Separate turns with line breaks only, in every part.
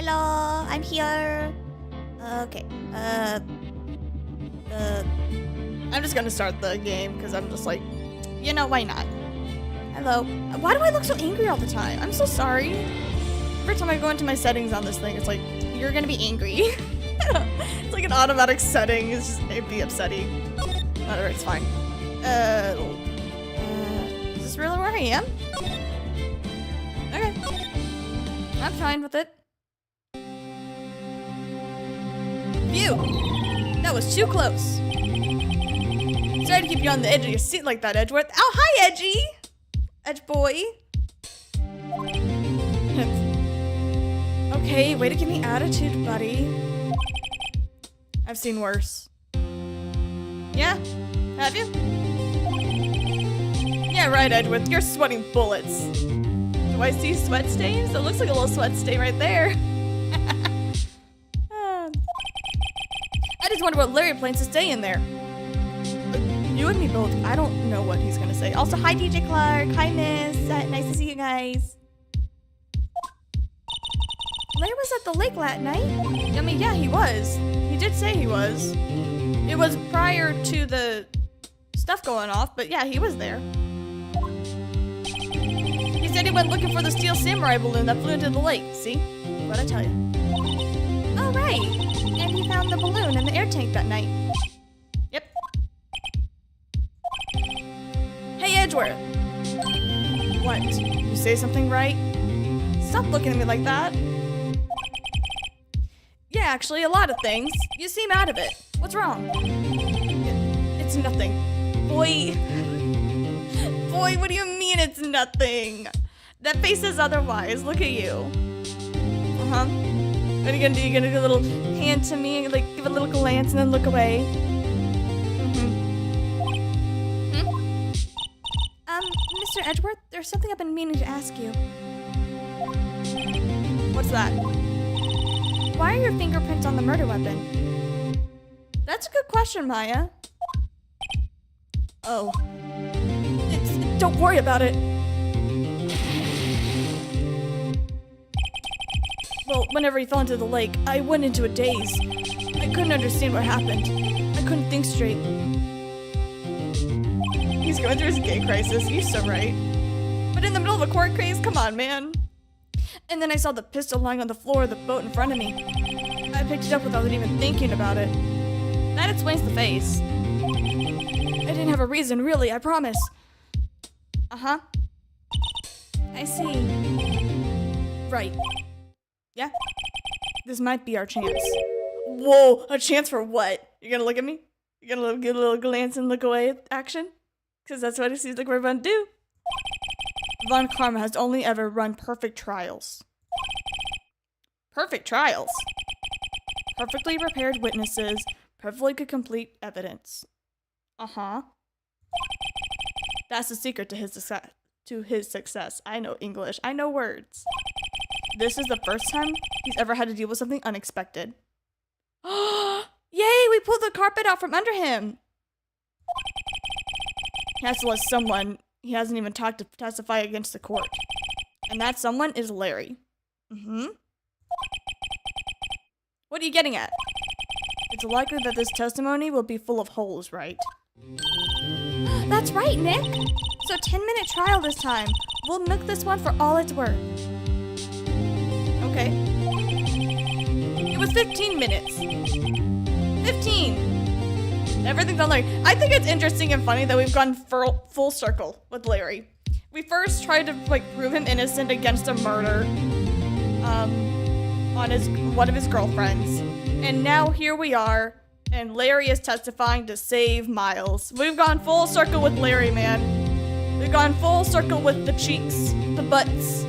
Hello, I'm here. Okay. I'm just gonna start the game because I'm just like, you know, why not? Hello. Why do I look so angry all the time? I'm so sorry. Every time I go into my settings on this thing, it's like, you're gonna be angry. It's like an automatic setting. It's just, it'd be upsetting. Whatever, it's fine. Is this really where I am? Okay. I'm fine with it. Phew! That was too close. Sorry to keep you on the edge of your seat like that, Edgeworth. Oh, hi, Edgy! Edge boy. Okay, way to give me attitude, buddy. I've seen worse. Yeah? Have you? Yeah, right, Edgeworth. You're sweating bullets. Do I see sweat stains? It looks like a little sweat stain right there. I just wonder what Larry plans to stay in there. You and me both. I don't know what he's gonna say. Also, hi DJ Clark. Hi Miss. Nice to see you guys. Larry was at the lake that night. I mean, yeah, he was. He did say he was. It was prior to the stuff going off, but yeah, he was there. He said he went looking for the steel samurai balloon that flew into the lake. See? What'd I tell you? Oh, right. And he found the balloon in the air tank that night. Yep. Hey, Edgeworth. What? You say something right? Stop looking at me like that. Yeah, actually, a lot of things. You seem out of it. What's wrong? It's nothing. Boy. Boy, what do you mean it's nothing? That face is otherwise. Look at you. Uh-huh. What are you gonna do? You're gonna do a little hand to me and like give a little glance and then look away? Mr. Edgeworth, there's something I've been meaning to ask you. What's that? Why are your fingerprints on the murder weapon? That's a good question, Maya. Oh. Don't worry about it. Well, whenever he fell into the lake, I went into a daze. I couldn't understand what happened. I couldn't think straight. He's going through his gay crisis. You're so right. But in the middle of a court case? Come on, man. And then I saw the pistol lying on the floor of the boat in front of me. I picked it up without even thinking about it. That explains the face. I didn't have a reason, really, I promise. Uh-huh. I see. Right. Yeah? This might be our chance. Whoa, a chance for what? You're gonna look at me? You're gonna give a little glance and look away action? Because that's what it seems like we're gonna do. Von Karma has only ever run perfect trials. Perfect trials? Perfectly prepared witnesses, perfectly complete evidence. Uh-huh. That's the secret to his success. I know English. I know words. This is the first time he's ever had to deal with something unexpected. Yay! We pulled the carpet out from under him! He has to let someone he hasn't even talked to testify against the court. And that someone is Larry. Mm-hmm. What are you getting at? It's likely that this testimony will be full of holes, right? That's right, Nick! So 10-minute trial this time. We'll milk this one for all it's worth. Okay. It was 15 minutes. 15! Everything's on Larry. I think it's interesting and funny that we've gone full circle with Larry. We first tried to prove him innocent against a murder on one of his girlfriends. And now here we are, and Larry is testifying to save Miles. We've gone full circle with Larry, man. We've gone full circle with the cheeks, the butts.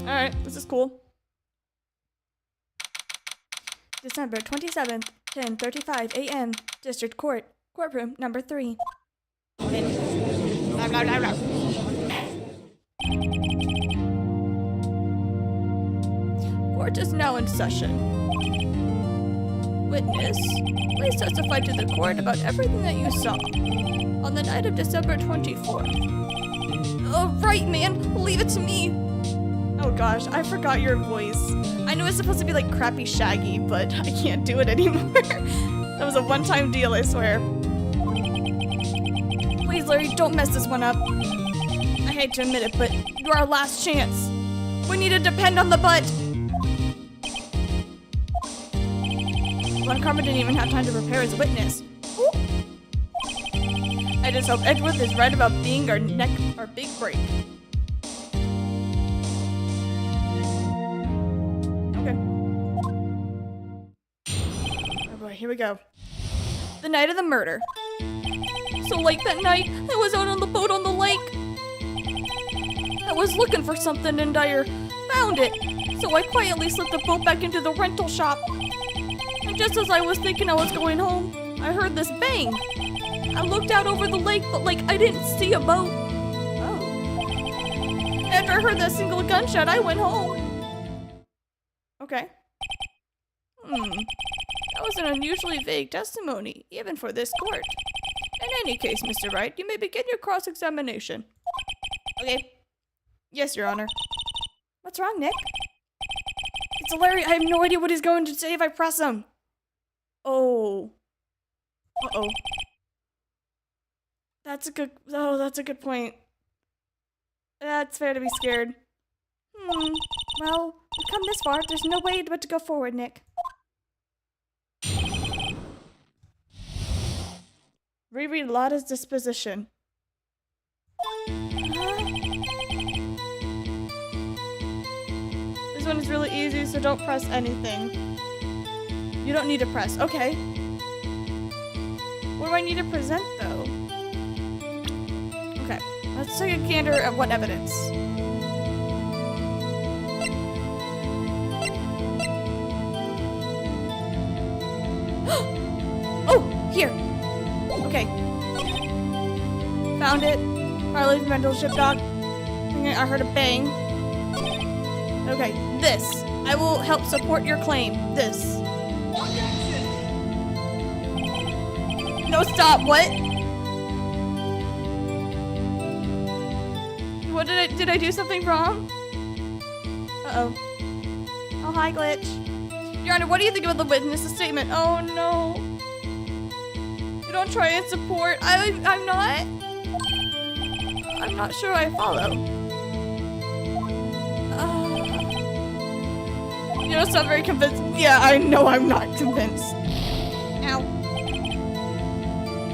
Alright, this is cool. December 27th, 10:35 a.m. District Court, courtroom number 3. Court is now in session. Witness, please testify to the court about everything that you saw on the night of December 24th. Oh, right, man. Leave it to me. Oh gosh, I forgot your voice. I knew it was supposed to be like crappy Shaggy, but I can't do it anymore. That was a one-time deal, I swear. Please, Larry, don't mess this one up. I hate to admit it, but you're our last chance. We need to depend on the butt. Glenn Carmen didn't even have time to prepare his witness. Ooh. I just hope Edgeworth is right about being our big break. Okay. Oh boy, here we go. The night of the murder. So late that night, I was out on the boat on the lake. I was looking for something and I found it. So I quietly slipped the boat back into the rental shop. And just as I was thinking I was going home, I heard this bang. I looked out over the lake, but like I didn't see a boat. Oh. After I heard that single gunshot, I went home. Okay. That was an unusually vague testimony, even for this court. In any case, Mr. Wright, you may begin your cross-examination. Okay. Yes, Your Honor. What's wrong, Nick? It's Larry. I have no idea what he's going to say if I press him. Oh. Uh-oh. That's a good point. That's fair to be scared. Well, we've come this far. There's no way but to go forward, Nick. Reread Lotta's disposition. This one is really easy, so don't press anything. You don't need to press. Okay. What do I need to present, though? Okay. Let's take a gander at what evidence. Oh! Here! Okay. Found it. Harley's rental ship dock. I heard a bang. Okay, this. I will help support your claim. This. No, stop. What? What did I do something wrong? Uh-oh. Oh, hi, Glitch. Your Honor, what do you think about the witness's statement? Oh, no. You don't try and support. I'm not sure I follow. You don't sound very convinced. Yeah, I know I'm not convinced. Ow.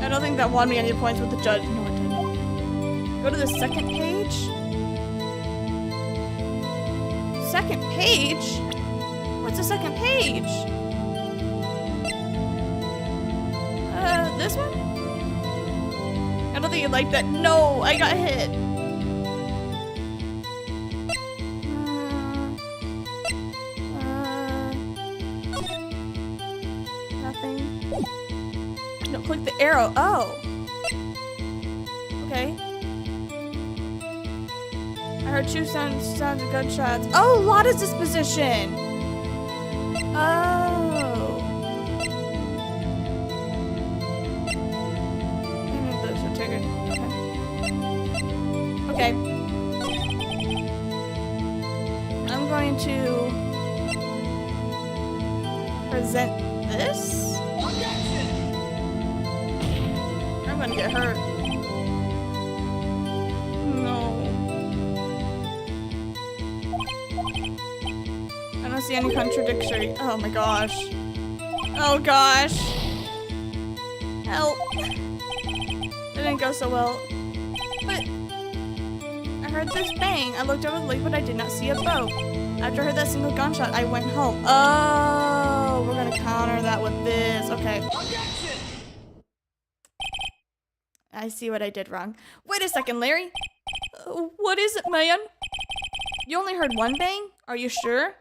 I don't think that won me any points with the judge. No, it didn't. Go to the second page. Second page? What's the second page? This one? I don't think you like that. No, I got hit. Nothing. No, click the arrow. Oh. Okay. I heard two sounds of gunshots. Oh, Lotta's disposition. Oh. Okay. I'm going to present this. I'm gonna get hurt. No. I don't see any contradictory. Oh my gosh. Oh gosh. Help. It didn't go so well. But I heard this bang. I looked over the lake, but I did not see a boat. After I heard that single gunshot, I went home. Oh, we're gonna counter that with this. Okay. I see what I did wrong. Wait a second, Larry. What is it, man? You only heard one bang? Are you sure?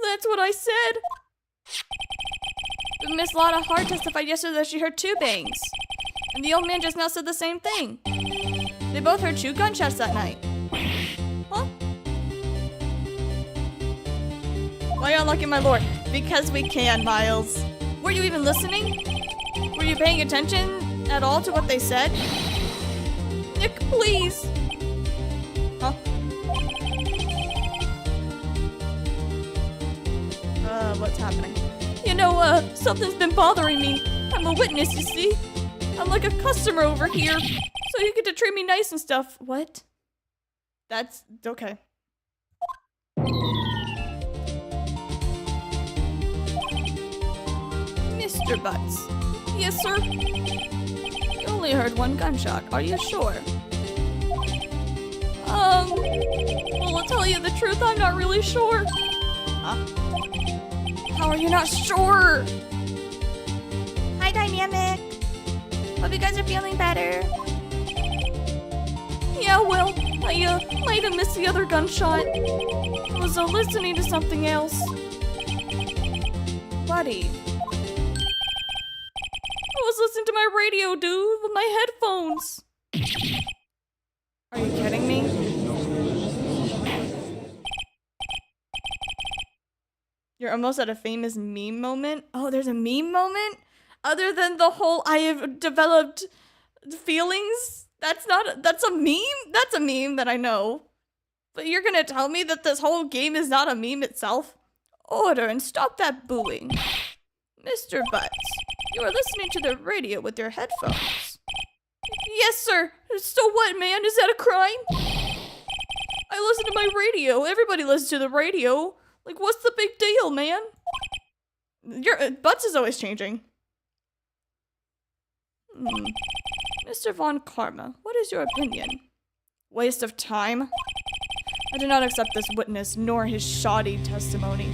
That's what I said. But Miss Lotta Hart testified yesterday that she heard two bangs. And the old man just now said the same thing. They both heard two gunshots that night. Huh? Why are you unlocking my lore? Because we can, Miles. Were you even listening? Were you paying attention at all to what they said? Nick, please. Huh? happening? You know, something's been bothering me. I'm a witness, you see? I'm like a customer over here, so you get to treat me nice and stuff. What? That's okay. Mr. Butts. Yes, sir? You only heard one gunshot. Are you sure? Well, I'll tell you the truth, I'm not really sure. Huh? How are you not sure? Hi, Dynamic. Hope you guys are feeling better. Yeah, well, I might have missed the other gunshot. I was listening to something else. Buddy. I was listening to my radio, dude, with my headphones. Are you kidding me? You're almost at a famous meme moment? Oh, there's a meme moment? Other than the whole I have developed feelings? That's a meme? That's a meme that I know. But you're gonna tell me that this whole game is not a meme itself? Order and stop that booing. Mr. Butts, you are listening to the radio with your headphones. Yes, sir. So what, man? Is that a crime? I listen to my radio. Everybody listens to the radio. Like, what's the big deal, man? Your Butts is always changing. Mr. Von Karma, what is your opinion? Waste of time? I do not accept this witness, nor his shoddy testimony.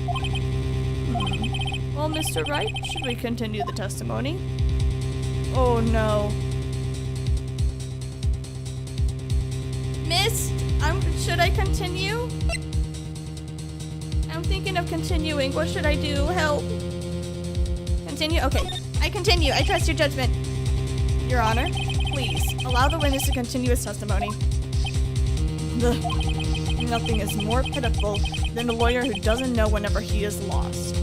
Well, Mr. Wright, should we continue the testimony? Oh, no. Miss, should I continue? I'm thinking of continuing. What should I do? Help. Continue? Okay. I continue. I trust your judgment. Your Honor, please, allow the witness to continue his testimony. Nothing is more pitiful than a lawyer who doesn't know whenever he is lost.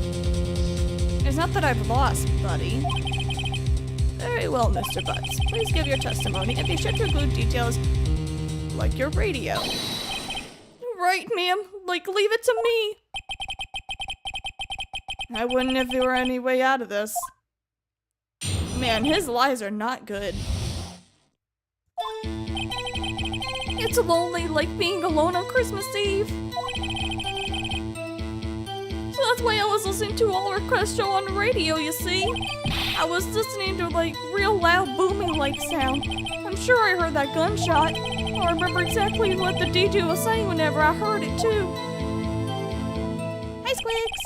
It's not that I've lost, buddy. Very well, Mr. Butts. Please give your testimony and be sure to include details like your radio. Right, ma'am. Like, leave it to me. I wouldn't if there were any way out of this. Man, his lies are not good. It's lonely like being alone on Christmas Eve. So that's why I was listening to All Request Show on the radio, you see? I was listening to like real loud booming like sound. I'm sure I heard that gunshot. I remember exactly what the DJ was saying whenever I heard it too. Hi, Squiggs!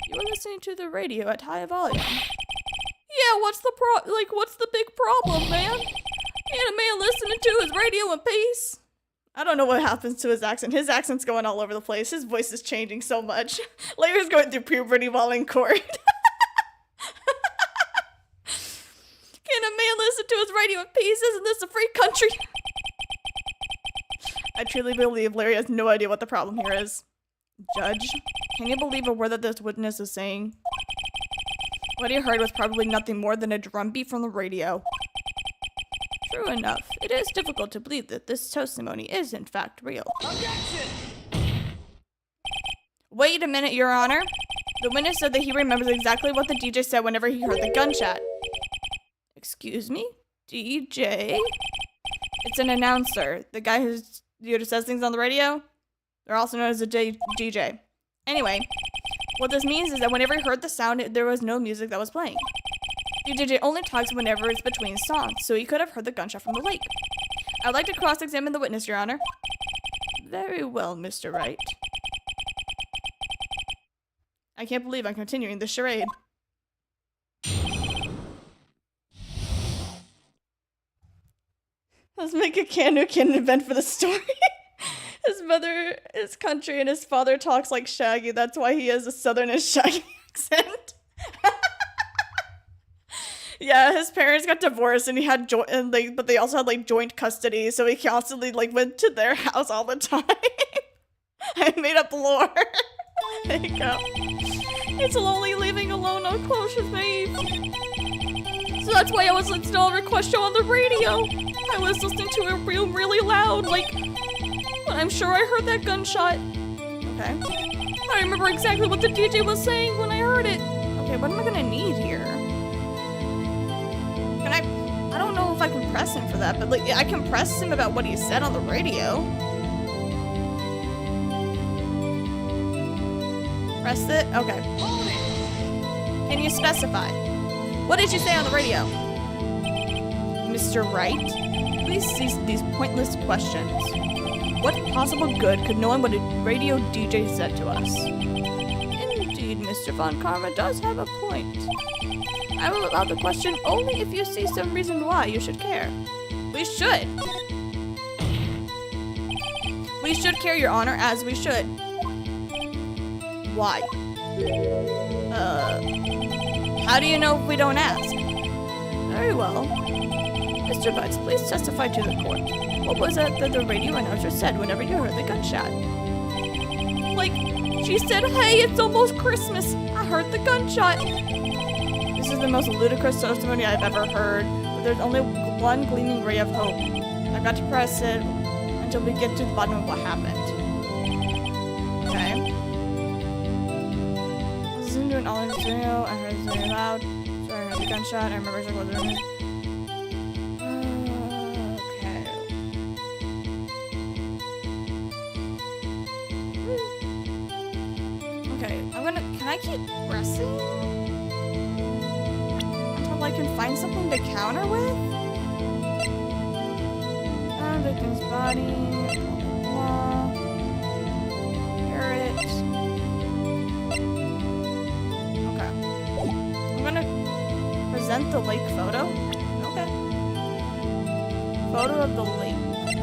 You were listening to the radio at high volume. Yeah, what's the big problem, man? Ain't a man listening to his radio in peace? I don't know what happens to his accent. His accent's going all over the place. His voice is changing so much. Larry's going through puberty while in court. Can a man listen to his radio in peace? Isn't this a free country? I truly believe Larry has no idea what the problem here is. Judge, can you believe a word that this witness is saying? What he heard was probably nothing more than a drumbeat from the radio. True enough, it is difficult to believe that this testimony is in fact real. Objection! Wait a minute, Your Honor. The witness said that he remembers exactly what the DJ said whenever he heard the gunshot. Excuse me? DJ? It's an announcer. The guy who says things on the radio? They're also known as a DJ. Anyway, what this means is that whenever he heard the sound, there was no music that was playing. The DJ only talks whenever it's between songs, so he could have heard the gunshot from the lake. I'd like to cross-examine the witness, Your Honor. Very well, Mr. Wright. I can't believe I'm continuing this charade. Let's make a canon event for the story. His mother is country and his father talks like Shaggy. That's why he has a southern and Shaggy accent. Yeah, his parents got divorced and he had but they also had joint custody, so he constantly went to their house all the time. I made up lore. There you go. It's lonely living alone on Clocher's Maeve. So that's why I was listening to All Request Show on the radio. I was listening to it really loud, but I'm sure I heard that gunshot. Okay. I remember exactly what the DJ was saying when I heard it. Okay, what am I gonna need here? Can I don't know if I can press him for that, but like I can press him about what he said on the radio. Press it? Okay. Can you specify? What did you say on the radio? Mr. Wright? Please cease these pointless questions. What possible good could knowing what a radio DJ said to us? Indeed, Mr. Von Karma does have a point. I will allow the question only if you see some reason why you should care. We should. We should care, Your Honor, as we should. Why? How do you know if we don't ask? Very well. Mr. Butts, please testify to the court. What was it that the radio announcer said whenever you heard the gunshot? Like, she said, hey, it's almost Christmas. I heard the gunshot. This is the most ludicrous testimony I've ever heard, but there's only one gleaming ray of hope. I've got to press it until we get to the bottom of what happened. Okay. I was doing all in the video. I heard it very loud. So I heard the gunshot. I remember exactly what was in it. Can I keep pressing until I can find something to counter with? Victim's body. Hear it. Okay. I'm gonna present the lake photo. Okay. Photo of the lake.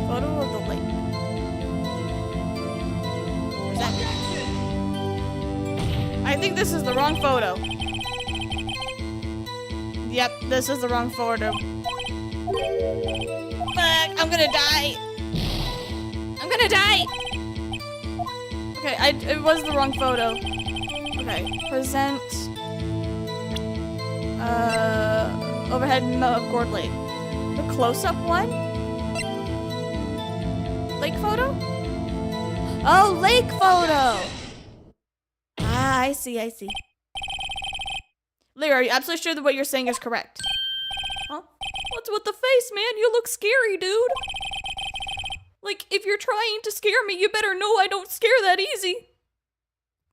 Photo of the lake. Present. I think this is the wrong photo. Yep, this is the wrong photo. Fuck, I'm gonna die. I'm gonna die. Okay, it was the wrong photo. Okay, present. Overhead Gourd Lake. The close-up one? Lake photo? Oh, lake photo! I see. Lear, are you absolutely sure that what you're saying is correct? Huh? What's with the face, man? You look scary, dude. Like, if you're trying to scare me, you better know I don't scare that easy.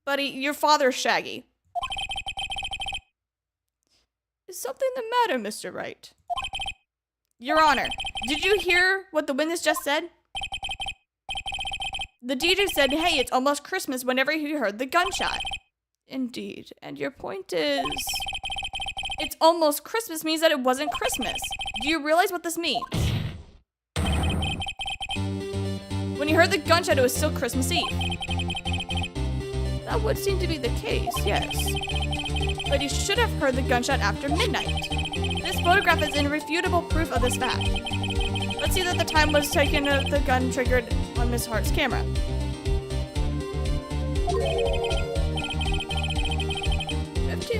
Buddy, your father's Shaggy. Is something the matter, Mr. Wright? Your Honor, did you hear what the witness just said? The DJ said, hey, it's almost Christmas whenever he heard the gunshot. Indeed, and your point is... It's almost Christmas means that it wasn't Christmas. Do you realize what this means? When you heard the gunshot, it was still Christmas Eve. That would seem to be the case, yes. But you should have heard the gunshot after midnight. This photograph is irrefutable proof of this fact. Let's see that the time was taken of the gun triggered on Miss Hart's camera.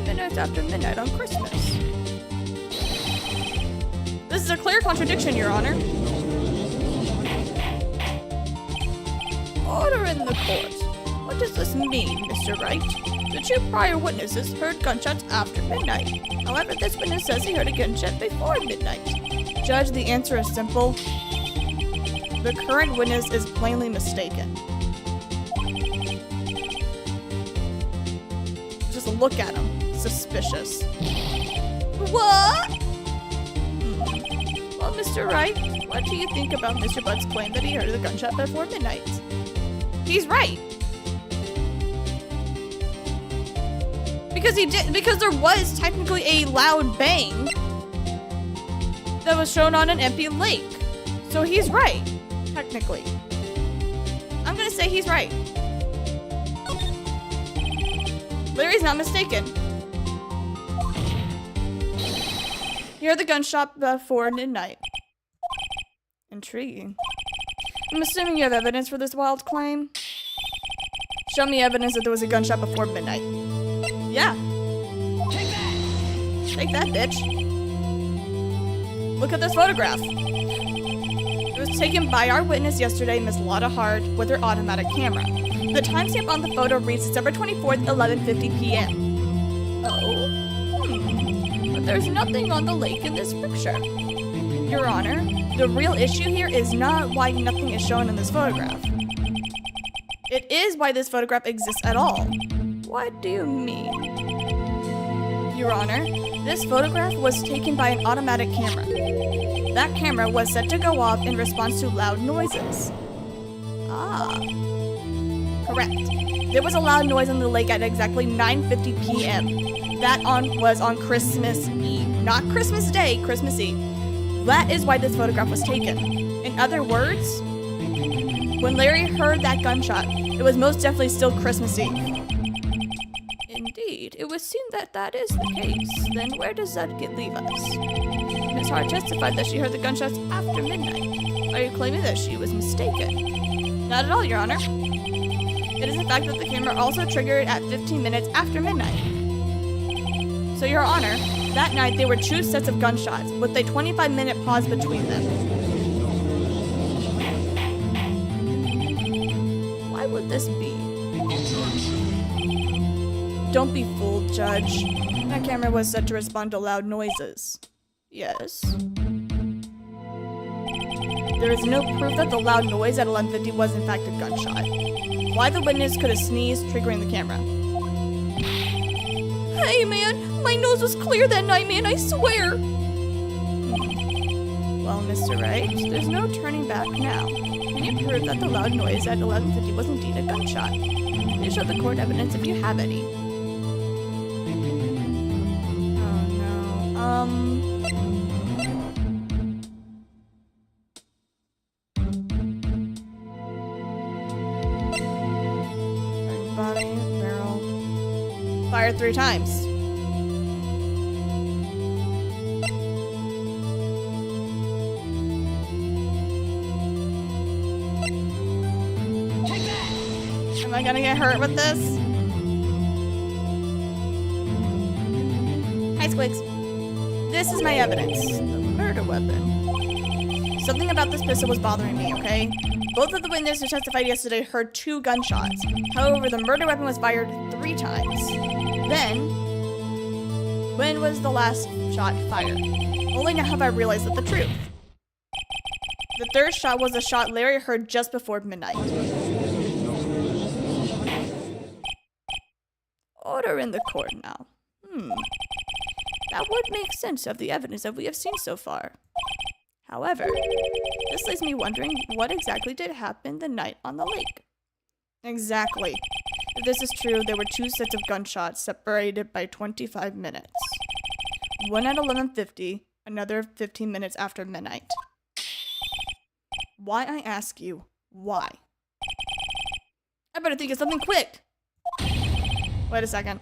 Minutes after midnight on Christmas. This is a clear contradiction, Your Honor. Order in the court. What does this mean, Mr. Wright? The two prior witnesses heard gunshots after midnight. However, this witness says he heard a gunshot before midnight. Judge, the answer is simple. The current witness is plainly mistaken. Just look at him. Suspicious. What? Well, Mr. Wright, what do you think about Mr. Butt's claim that he heard the gunshot before midnight? He's right. Because he did, because there was technically a loud bang that was shown on an empty lake. So he's right, technically. I'm gonna say he's right. Larry's not mistaken. Hear the gunshot before midnight. Intriguing. I'm assuming you have evidence for this wild claim. Show me evidence that there was a gunshot before midnight. Yeah. Take that! Take that, bitch. Look at this photograph. It was taken by our witness yesterday, Miss Lotta Hart, with her automatic camera. The timestamp on the photo reads December 24th, 11:50 p.m. Oh, but there's nothing on the lake in this picture. Your Honor, the real issue here is not why nothing is shown in this photograph. It is why this photograph exists at all. What do you mean? Your Honor, this photograph was taken by an automatic camera. That camera was set to go off in response to loud noises. Ah. Correct. There was a loud noise on the lake at exactly 9:50 p.m. That was on Christmas Eve. Not Christmas Day, Christmas Eve. That is why this photograph was taken. In other words, when Larry heard that gunshot, it was most definitely still Christmas Eve. Indeed, it would seem that that is the case. Then where does that leave us? Miss Hart testified that she heard the gunshots after midnight. Are you claiming that she was mistaken? Not at all, Your Honor. It is the fact that the camera also triggered at 15 minutes after midnight. So, Your Honor, that night there were two sets of gunshots, with a 25-minute pause between them. Why would this be? Don't be fooled, Judge. That camera was set to respond to loud noises. Yes. There is no proof that the loud noise at 11:50 was in fact a gunshot. Why the witness could have sneezed, triggering the camera. Hey man, my nose was clear that night, man, I swear! Well, Mr. Wright, there's no turning back now. Can you prove that the loud noise at 11:50 was indeed a gunshot? Please show the court evidence if you have any. Oh no, body, barrel. Fired 3 times. Am I gonna get hurt with this? Hi, Squigs. This is my evidence. The murder weapon. Something about this pistol was bothering me, okay? Both of the witnesses who testified yesterday heard 2 gunshots. However, the murder weapon was fired 3 times. Then, when was the last shot fired? Only now have I realized the truth. The 3rd shot was a shot Larry heard just before midnight. Order in the court now. That would make sense of the evidence that we have seen so far. However, this leaves me wondering what exactly did happen the night on the lake. Exactly. If this is true, there were 2 sets of gunshots separated by 25 minutes. One at 11:50, another 15 minutes after midnight. Why, I ask you, why? I better think of something quick. Wait a second.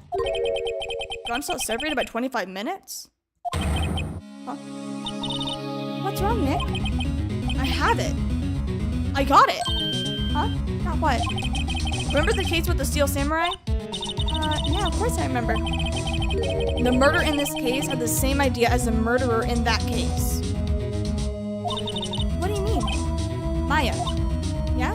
Gunshots separated by 25 minutes? Huh? What's wrong, Nick? I have it. I got it. Huh? Got what? Remember the case with the Steel Samurai? Yeah, of course I remember. The murder in this case had the same idea as the murderer in that case. What do you mean? Maya. Yeah?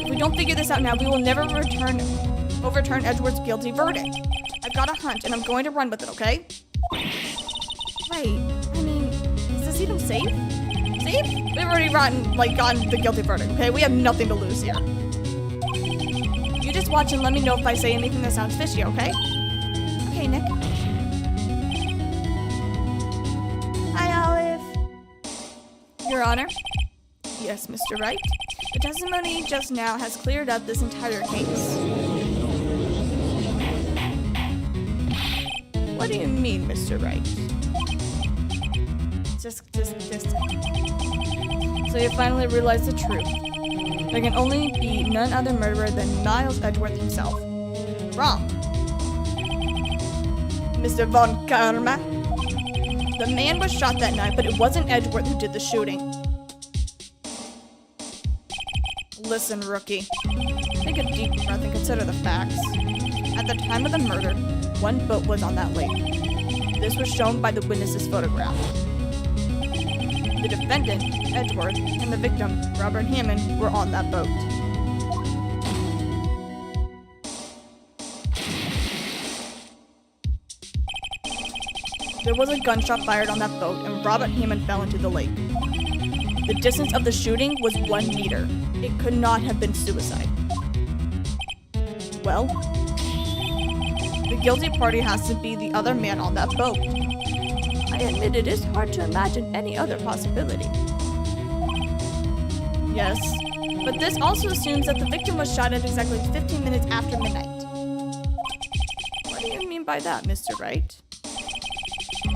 If we don't figure this out now, we will never overturn Edgeworth's guilty verdict. I've got a hunch, and I'm going to run with it, okay? Right. I mean, is this even safe? Safe? We've already gotten the guilty verdict, okay? We have nothing to lose here. You just watch and let me know if I say anything that sounds fishy, okay? Okay, Nick. Hi, Olive. Your Honor? Yes, Mr. Wright. The testimony just now has cleared up this entire case. What do you mean, Mr. Wright? Just. So you finally realized the truth. There can only be none other murderer than Niles Edgeworth himself. Wrong. Mr. Von Karma. The man was shot that night, but it wasn't Edgeworth who did the shooting. Listen, rookie. Take a deep breath and consider the facts. At the time of the murder, 1 boat was on that lake. This was shown by the witness's photograph. The defendant, Edgeworth, and the victim, Robert Hammond, were on that boat. there was a gunshot fired on that boat and Robert Hammond fell into the lake. The distance of the shooting was 1 meter. It could not have been suicide. Well, the guilty party has to be the other man on that boat. I admit it is hard to imagine any other possibility. Yes, but this also assumes that the victim was shot at exactly 15 minutes after midnight. What do you mean by that, Mr. Wright?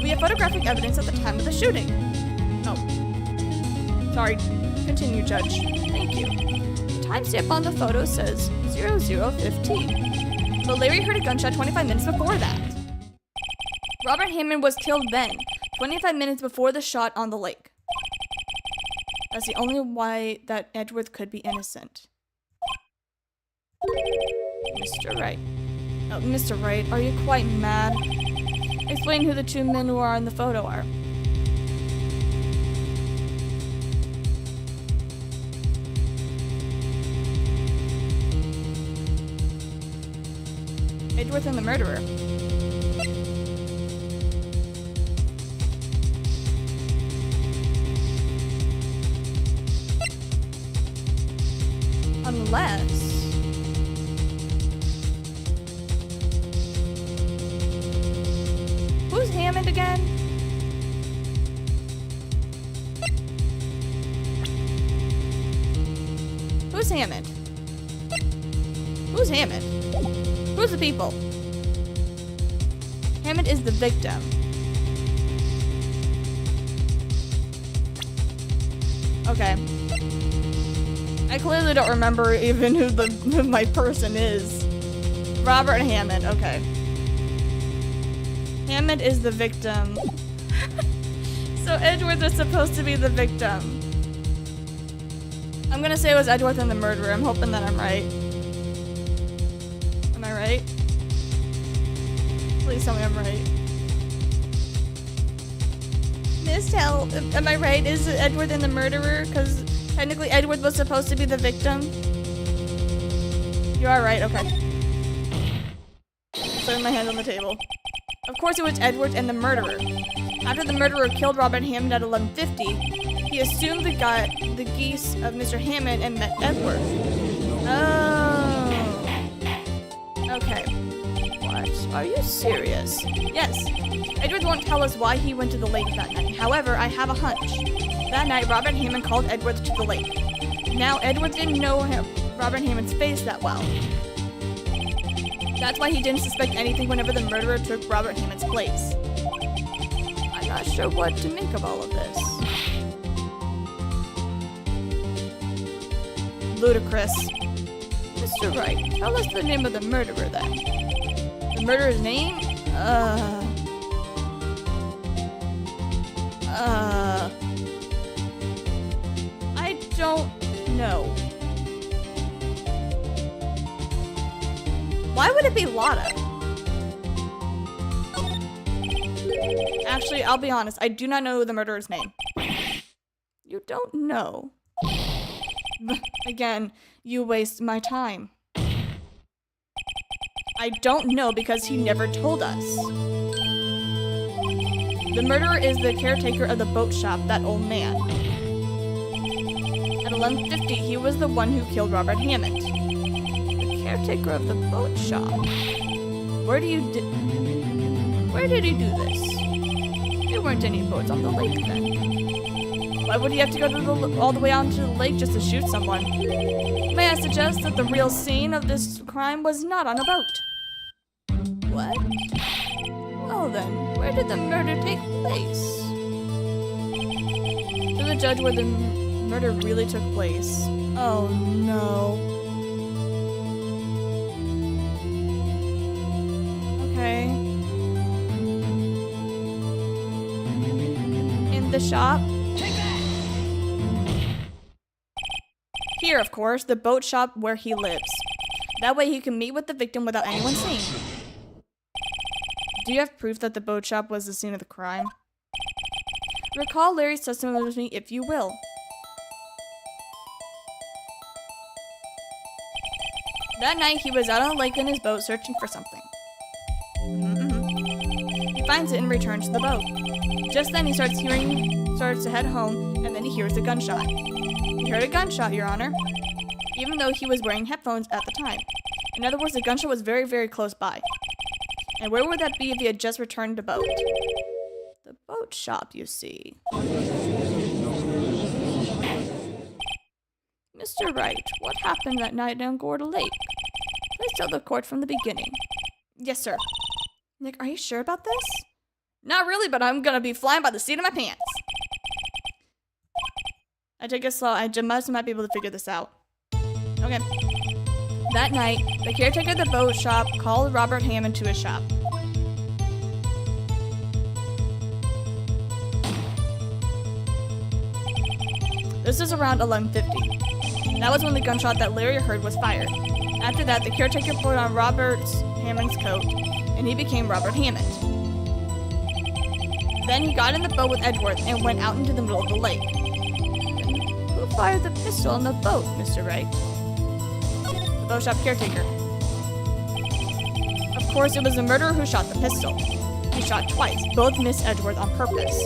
We have photographic evidence at the time of the shooting. Oh. Sorry. Continue, Judge. Thank you. The timestamp on the photo says 00:15. But Larry heard a gunshot 25 minutes before that. Robert Hammond was killed then, 25 minutes before the shot on the lake. That's the only way that Edgeworth could be innocent. Mr. Wright. Oh, Mr. Wright, are you quite mad? Explain who the 2 men who are in the photo are. Edgeworth and the murderer. Unless... Who's Hammond again? Who's Hammond? Who's Hammond? Who's the people? Hammond is the victim. Okay. I clearly don't remember even who my person is. Robert Hammond, okay. Hammond is the victim. So Edgeworth is supposed to be the victim. I'm gonna say it was Edgeworth and the murderer. I'm hoping that I'm right. Am I right? Please tell me I'm right. Miss Tell, am I right? Is it Edgeworth and the murderer? Because technically Edgeworth was supposed to be the victim. You are right, okay. Throwing my hand on the table. Of course it was Edgeworth and the murderer. After the murderer killed Robert Hammond at 11:50, he assumed the geese of Mr. Hammond and met Edgeworth. Oh. Okay. What? Are you serious? Yes. Edgeworth won't tell us why he went to the lake that night. However, I have a hunch. That night, Robert Hammond called Edgeworth to the lake. Now, Edgeworth didn't know Robert Hammond's face that well. That's why he didn't suspect anything whenever the murderer took Robert Hammond's place. I'm not sure what to make of all of this. Ludicrous. Mr. Wright, tell us the name of the murderer then. The murderer's name? I don't know. Why would it be Lotta? Actually, I'll be honest. I do not know the murderer's name. You don't know. Again, you waste my time. I don't know because he never told us. The murderer is the caretaker of the boat shop, that old man. At 11:50, he was the one who killed Robert Hammond. The caretaker of the boat shop. Where did he do this? There weren't any boats on the lake then. Why would he have to go all the way out to the lake just to shoot someone? May I suggest that the real scene of this crime was not on a boat? What? Well then, where did the murder take place? To the judge where the murder really took place. Oh no. Okay. In the shop? Here, of course, the boat shop where he lives. That way he can meet with the victim without anyone seeing. Do you have proof that the boat shop was the scene of the crime? Recall Larry's testimony with me if you will. That night, he was out on the lake in his boat searching for something. He He finds it and returns to the boat. Just then he starts to head home, and then he hears a gunshot. He heard a gunshot, Your Honor, even though he was wearing headphones at the time. In other words, the gunshot was very, very close by. And where would that be if he had just returned to boat? The boat shop, you see. Mr. Wright, what happened that night on Gorda Lake? Please tell the court from the beginning. Yes, sir. Nick, are you sure about this? Not really, but I'm gonna be flying by the seat of my pants. I take it slow. I just might be able to figure this out. Okay. That night, the caretaker of the boat shop called Robert Hammond to his shop. This is around 11:50. That was when the gunshot that Larry heard was fired. After that, the caretaker put on Robert Hammond's coat, and he became Robert Hammond. Then he got in the boat with Edgeworth and went out into the middle of the lake. Who fired the pistol on the boat, Mr. Wright? The boat shop caretaker. Of course, it was the murderer who shot the pistol. He shot twice. Both missed Edgeworth on purpose.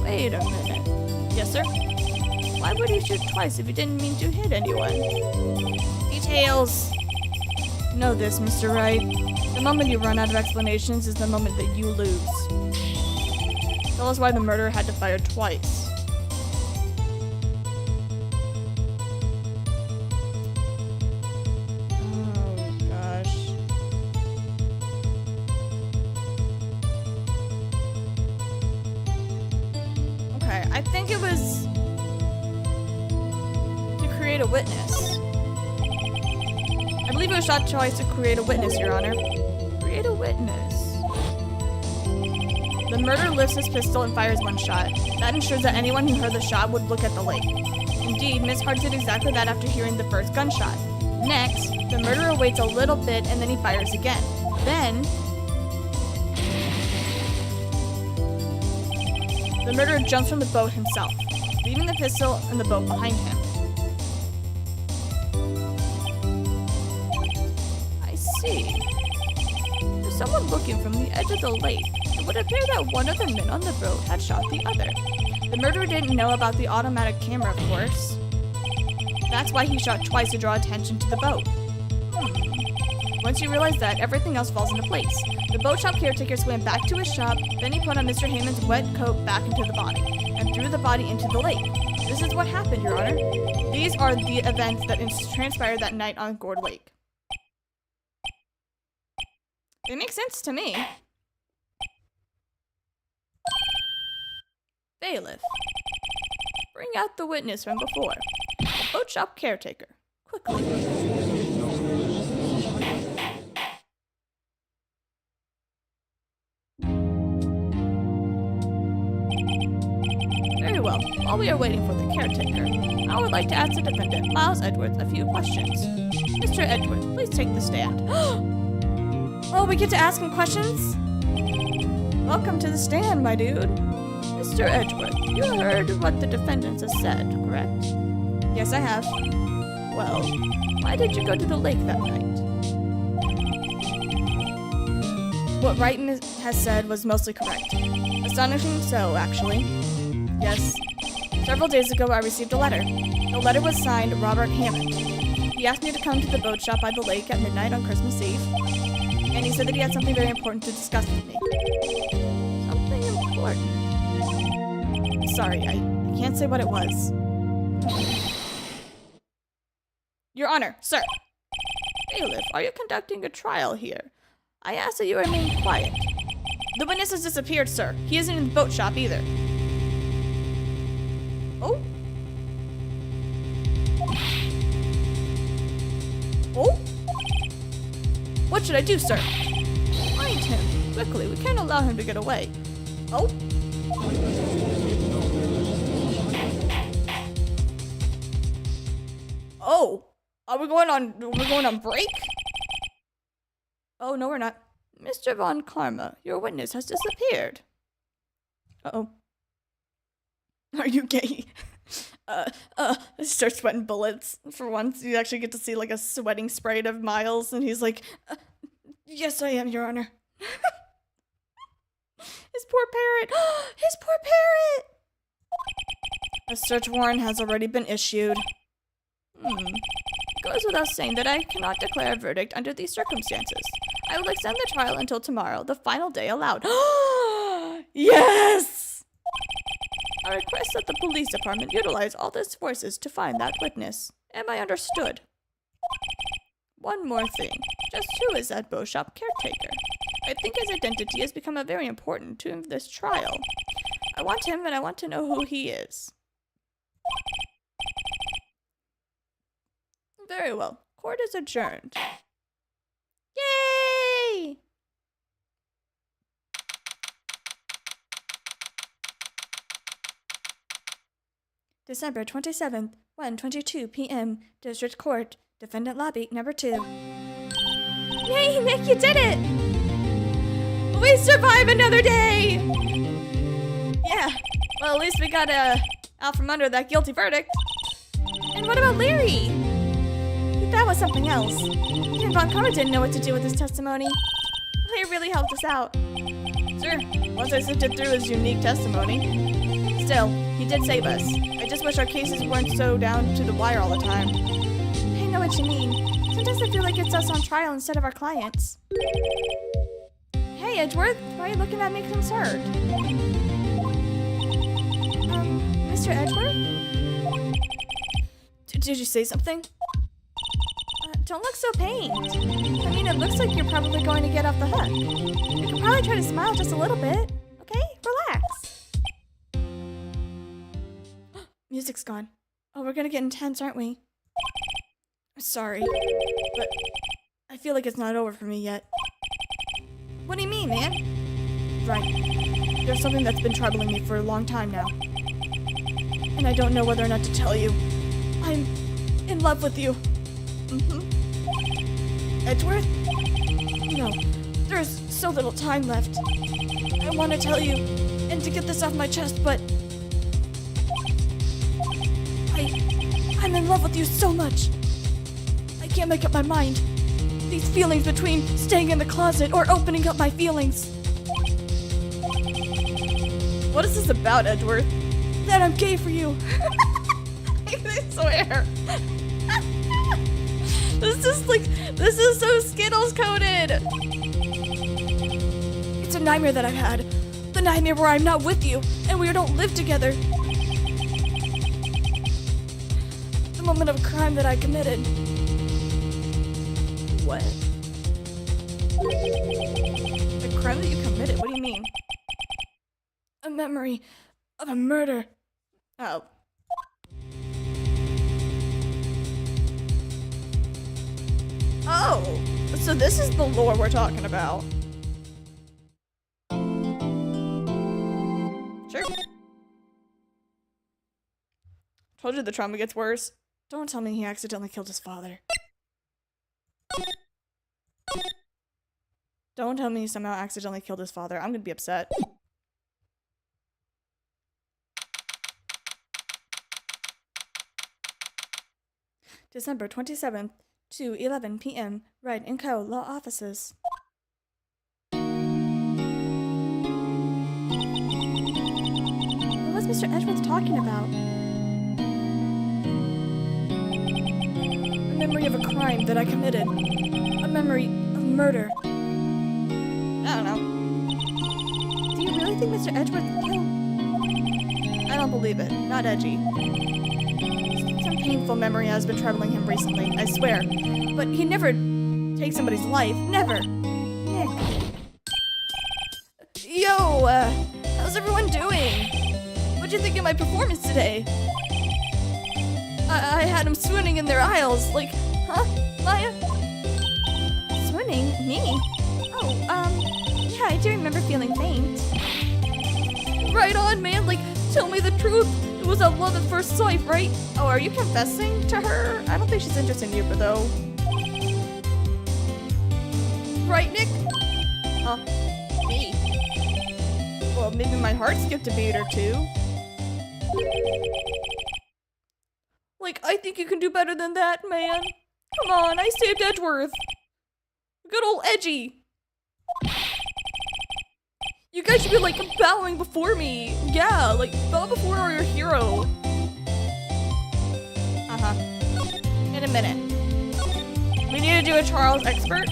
Wait a minute. Yes, sir? Why would he shoot twice if he didn't mean to hit anyone? Details. Know this, Mr. Wright. The moment you run out of explanations is the moment that you lose. Tell us why the murderer had to fire twice. I think it was to create a witness. I believe it was shot twice to create a witness, Your Honor. Create a witness. The murderer lifts his pistol and fires one shot. That ensures that anyone who heard the shot would look at the lake. Indeed, Miss Hart did exactly that after hearing the first gunshot. Next, the murderer waits a little bit and then he fires again. Then, the murderer jumps from the boat himself, leaving the pistol and the boat behind him. I see. There's someone looking from the edge of the lake. It would appear that one of the men on the boat had shot the other. The murderer didn't know about the automatic camera, of course. That's why he shot twice to draw attention to the boat. Once you realize that, everything else falls into place. The boat shop caretaker swam back to his shop, then he put on Mr. Hammond's wet coat back into the body, and threw the body into the lake. This is what happened, Your Honor. These are the events that transpired that night on Gourd Lake. They make sense to me. Bailiff. Bring out the witness from before. The boat shop caretaker. Quickly. Very well. While we are waiting for the caretaker, I would like to ask the defendant, Miles Edgeworth, a few questions. Mr. Edgeworth, please take the stand. Oh, we get to ask him questions? Welcome to the stand, my dude. Mr. Edgeworth, you heard what the defendants has said, correct? Yes, I have. Well, why did you go to the lake that night? What Wright has said was mostly correct. Astonishing so, actually. Yes. Several days ago, I received a letter. The letter was signed Robert Hammond. He asked me to come to the boat shop by the lake at midnight on Christmas Eve, and he said that he had something very important to discuss with me. Something important? Sorry, I can't say what it was. Your Honor, sir. Bailiff, are you conducting a trial here? I ask that you remain quiet. The witness has disappeared, sir. He isn't in the boat shop either. Oh? Oh? What should I do, sir? Find him. Quickly, we can't allow him to get away. Oh? Oh, are we going on break? Oh, no, we're not. Mr. Von Karma, your witness has disappeared. Uh-oh. Are you gay? Start sweating bullets. For once, you actually get to see like a sweating sprite of Miles, and he's like, yes, I am, Your Honor. His poor parrot. His poor parrot. A search warrant has already been issued. It goes without saying that I cannot declare a verdict under these circumstances. I will extend the trial until tomorrow, the final day allowed. Yes! I request that the police department utilize all its forces to find that witness. Am I understood? One more thing. Just who is that Beauchamp caretaker? I think his identity has become very important to this trial. I want him and I want to know who he is. Very well. Court is adjourned. Yay! December 27th, 1:22 p.m. District Court. Defendant Lobby, number 2. Yay, Nick, you did it! We survived another day! Yeah, well, at least we got out from under that guilty verdict. And what about Larry? That was something else. Even Von Karma didn't know what to do with his testimony. He really helped us out. Sure, once I sifted through his unique testimony. Still, he did save us. I just wish our cases weren't so down to the wire all the time. I know what you mean. Sometimes I feel like it's us on trial instead of our clients. Hey, Edgeworth, why are you looking at me concerned? Mr. Edgeworth? Did you say something? Don't look so pained. I mean, it looks like you're probably going to get off the hook. You could probably try to smile just a little bit. Okay? Relax. Music's gone. Oh, we're gonna get intense, aren't we? Sorry, but I feel like it's not over for me yet. What do you mean, man? Right. There's something that's been troubling me for a long time now. And I don't know whether or not to tell you. I'm in love with you. Edgeworth? No, there's so little time left. I want to tell you, and to get this off my chest, but I'm in love with you so much. I can't make up my mind. These feelings between staying in the closet or opening up my feelings. What is this about, Edgeworth? That I'm gay for you. I swear. This is so Skittles coded. It's a nightmare that I've had. The nightmare where I'm not with you and we don't live together. The moment of crime that I committed. What? The crime that you committed? What do you mean? A memory of a murder. Oh. Oh, so this is the lore we're talking about. Sure. Told you the trauma gets worse. Don't tell me he accidentally killed his father. Don't tell me he somehow accidentally killed his father. I'm gonna be upset. December 27th, 2:11 p.m. Wright & Co. Law Offices. What was Mr. Edgeworth talking about? A memory of a crime that I committed. A memory of murder. I don't know. Do you really think Mr. Edgeworth killed? I don't believe it. Not edgy. Some painful memory has been troubling him recently, I swear. But he never takes somebody's life. Never. Nick. Yo, how's everyone doing? What'd you think of my performance today? I had them swooning in their aisles, like, huh, Maya? Swooning? Me? Oh, yeah, I do remember feeling faint. Right on, man, like, tell me the truth. It was a love at first sight, right? Oh, are you confessing to her? I don't think she's interested in you, but though. Right, Nick? Huh? Me? Well, maybe my heart skipped a beat or two. Like, I think you can do better than that, man. Come on, I saved Edgeworth. Good old Edgy. You guys should be like bowing before me. Yeah, like bow before your hero. In a minute. We need to do a Charles expert.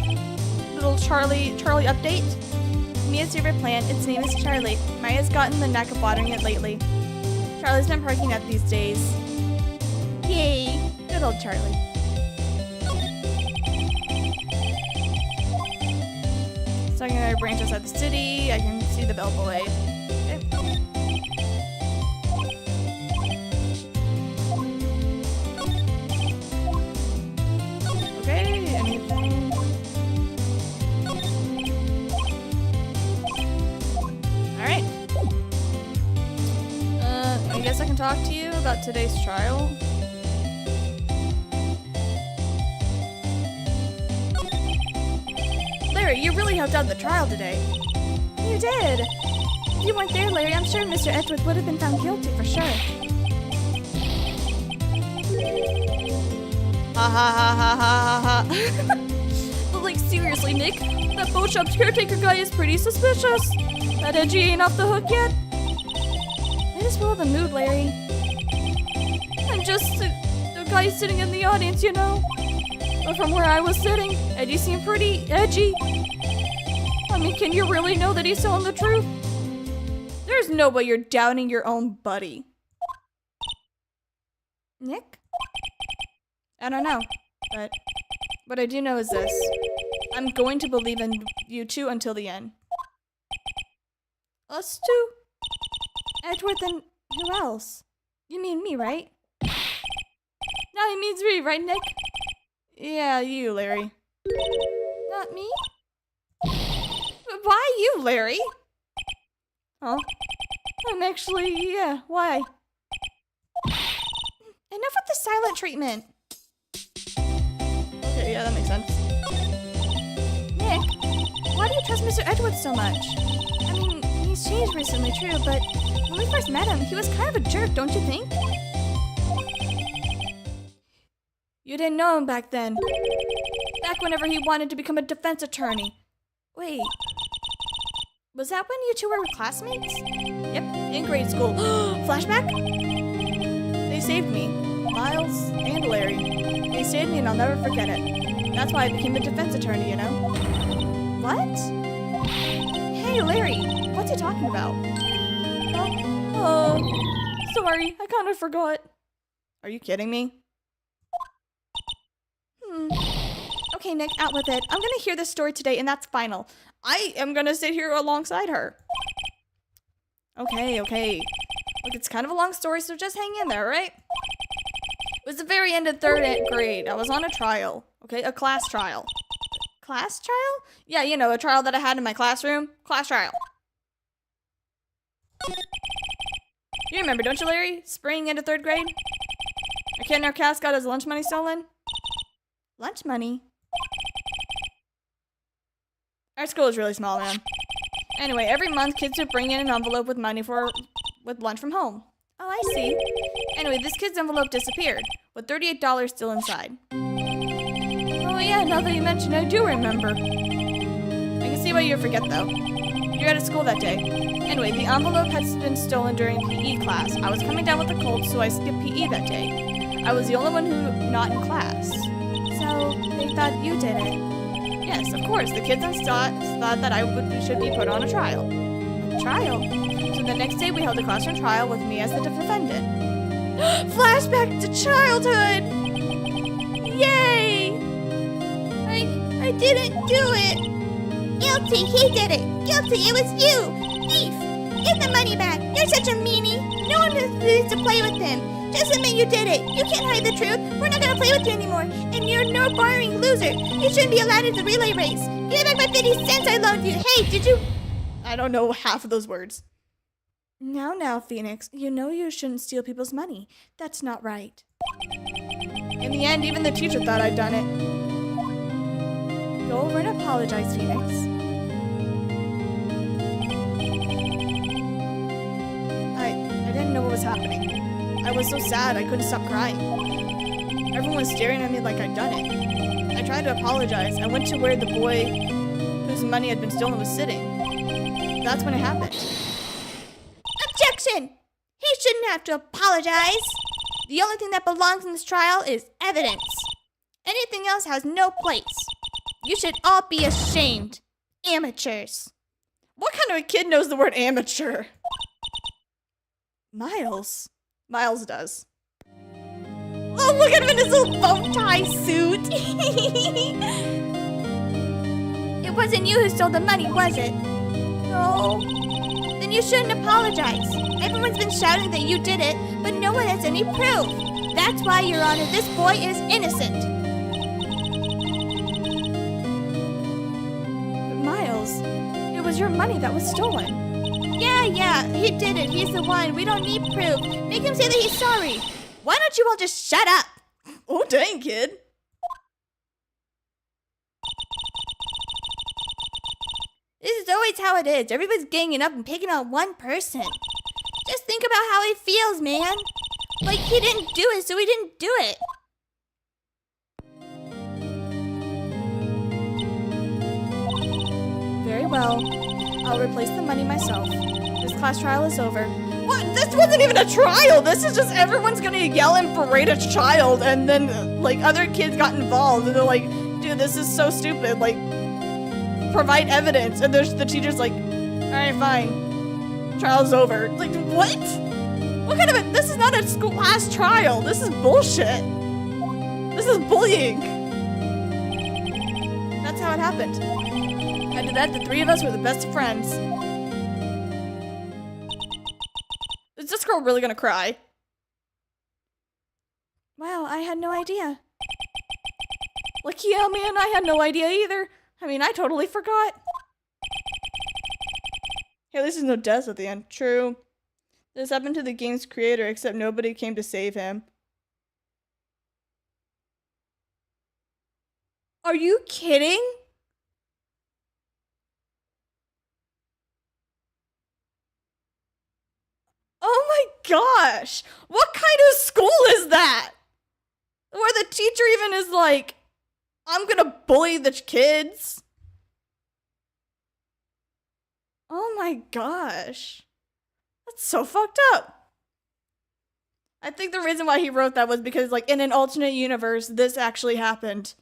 Little Charlie update. Mia's favorite plant, its name is Charlie. Maya's gotten the knack of watering it lately. Charlie's been parking up these days. Yay! Good old Charlie. So I'm gonna branch outside the city. I can see the Bellboy. Okay, anything? Alright. I guess I can talk to you about today's trial. Larry, you really helped out the trial today. You did. If you weren't there, Larry, I'm sure Mr. Edgeworth would have been found guilty for sure. Ha ha ha ha ha ha. But like, seriously, Nick, that boat shop's caretaker guy is pretty suspicious. That Edgy ain't off the hook yet. I just feel the mood, Larry. I'm just the guy sitting in the audience, you know. But from where I was sitting, Edgy seemed pretty edgy. I mean, can you really know that he's telling the truth? There's no way you're doubting your own buddy. Nick? I don't know, but what I do know is this. I'm going to believe in you two until the end. Us two? Edgeworth and who else? You mean me, right? No, he means me, right, Nick? Yeah, you, Larry. Not me? Why you, Larry? Huh? I'm actually, yeah, why? Enough with the silent treatment. Okay, yeah, that makes sense. Nick, why do you trust Mr. Edgeworth so much? I mean, he's changed recently, true, but when we first met him, he was kind of a jerk, don't you think? You didn't know him back then. Back whenever he wanted to become a defense attorney. Wait. Was that when you two were classmates? Yep, in grade school. Flashback? They saved me. Miles and Larry. They saved me and I'll never forget it. That's why I became a defense attorney, you know? What? Hey, Larry. What's he talking about? Sorry. I kind of forgot. Are you kidding me? Okay, Nick, out with it. I'm gonna hear this story today, and that's final. I am gonna sit here alongside her. Okay. Look, it's kind of a long story, so just hang in there, right? It was the very end of third grade. I was on a trial, okay? A class trial. Class trial? Yeah, you know, a trial that I had in my classroom. Class trial. You remember, don't you, Larry? Spring into third grade? Our kid in our class got his lunch money stolen. Lunch money? Our school is really small, man. Anyway, every month kids would bring in an envelope with money with lunch from home. Oh, I see. Anyway, this kid's envelope disappeared, with $38 still inside. Oh yeah, now that you mention it, I do remember. I can see why you forget, though. You're out of school that day. Anyway, the envelope had been stolen during PE class. I was coming down with a cold, so I skipped PE that day. I was the only one who not in class. So, they thought you did it. Yes, of course. The kids thought that I should be put on a trial. A trial? So the next day we held a classroom trial with me as the defendant. Flashback to childhood! Yay! I didn't do it!
Guilty, he did it! Guilty, it was you! Thief! Give the money back! You're such a meanie! No one needs to play with him! Just admit you did it! You can't hide the truth! We're not gonna play with you anymore! And you're no boring loser! You shouldn't be allowed in the relay race! Give back my 50 cents I loaned you! Hey, did you...
I don't know half of those words. Now, Phoenix, you know you shouldn't steal people's money. That's not right. In the end, even the teacher thought I'd done it. Go over and apologize, Phoenix. I didn't know what was happening. I was so sad I couldn't stop crying. Everyone was staring at me like I'd done it. I tried to apologize. I went to where the boy whose money had been stolen was sitting. that's when it happened.
Objection! He shouldn't have to apologize. The only thing that belongs in this trial is evidence. Anything else has no place. You should all be ashamed. Amateurs.
What kind of a kid knows the word amateur? Miles. Miles does.
Oh, look at him in his little bow tie suit. It wasn't you who stole the money, was it?
No.
Then you shouldn't apologize. Everyone's been shouting that you did it, but no one has any proof. That's why, Your Honor, this boy is innocent.
But Miles, it was your money that was stolen.
Yeah, he did it. He's the one. We don't need proof. Make him say that he's sorry. Why don't you all just shut up?
Oh, dang, kid.
This is always how it is. Everybody's ganging up and picking on one person. Just think about how he feels, man. Like he didn't do it, so he didn't do it.
Very well. I'll replace the money myself. This class trial is over. What? This wasn't even a trial! This is just everyone's gonna yell and berate a child, and then, like, other kids got involved, and they're like, dude, this is so stupid. Like, provide evidence. And there's the teacher's like, alright, fine. Trial's over. Like, what? What kind of a, this is not a school class trial. This is bullshit. This is bullying. That's how it happened. After that, the three of us were the best of friends. Is this girl really gonna cry? Wow, I had no idea. Like, yeah, man, I had no idea either. I mean, I totally forgot. Hey, at least there's no deaths at the end. True. This happened to the game's creator, except nobody came to save him. Are you kidding? Oh my gosh! What kind of school is that? Where the teacher even is like, I'm gonna bully the kids? Oh my gosh. That's so fucked up. I think the reason why he wrote that was because, like, in an alternate universe, this actually happened.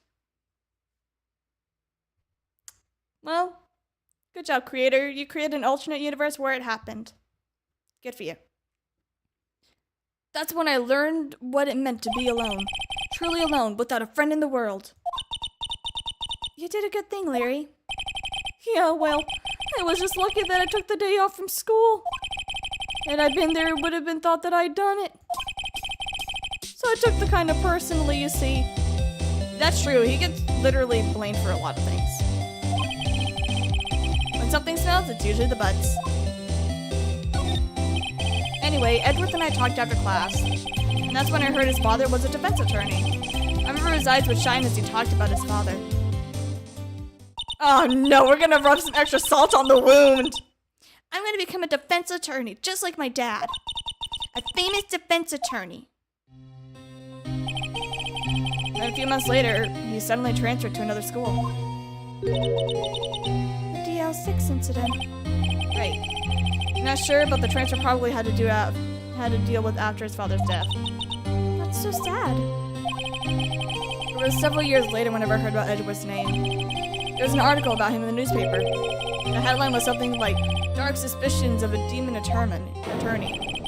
Well, good job, creator. You created an alternate universe where it happened. Good for you. That's when I learned what it meant to be alone. Truly alone, without a friend in the world. You did a good thing, Larry. Yeah, well, I was just lucky that I took the day off from school. Had I been there, it would have been thought that I'd done it. So I took the kind of personally, you see. That's true, he gets literally blamed for a lot of things. When something smells, it's usually the butts. Anyway, Edgeworth and I talked after class, and that's when I heard his father was a defense attorney. I remember his eyes would shine as he talked about his father. Oh no, we're gonna rub some extra salt on the wound!
I'm gonna become a defense attorney, just like my dad. A famous defense attorney.
Then a few months later, he suddenly transferred to another school.
The DL6 incident.
Right. Not sure, but the transfer probably had to deal with after his father's death.
That's so sad.
It was several years later whenever I heard about Edgeworth's name. There was an article about him in the newspaper. The headline was something like, "Dark Suspicions of a Demon Attorney."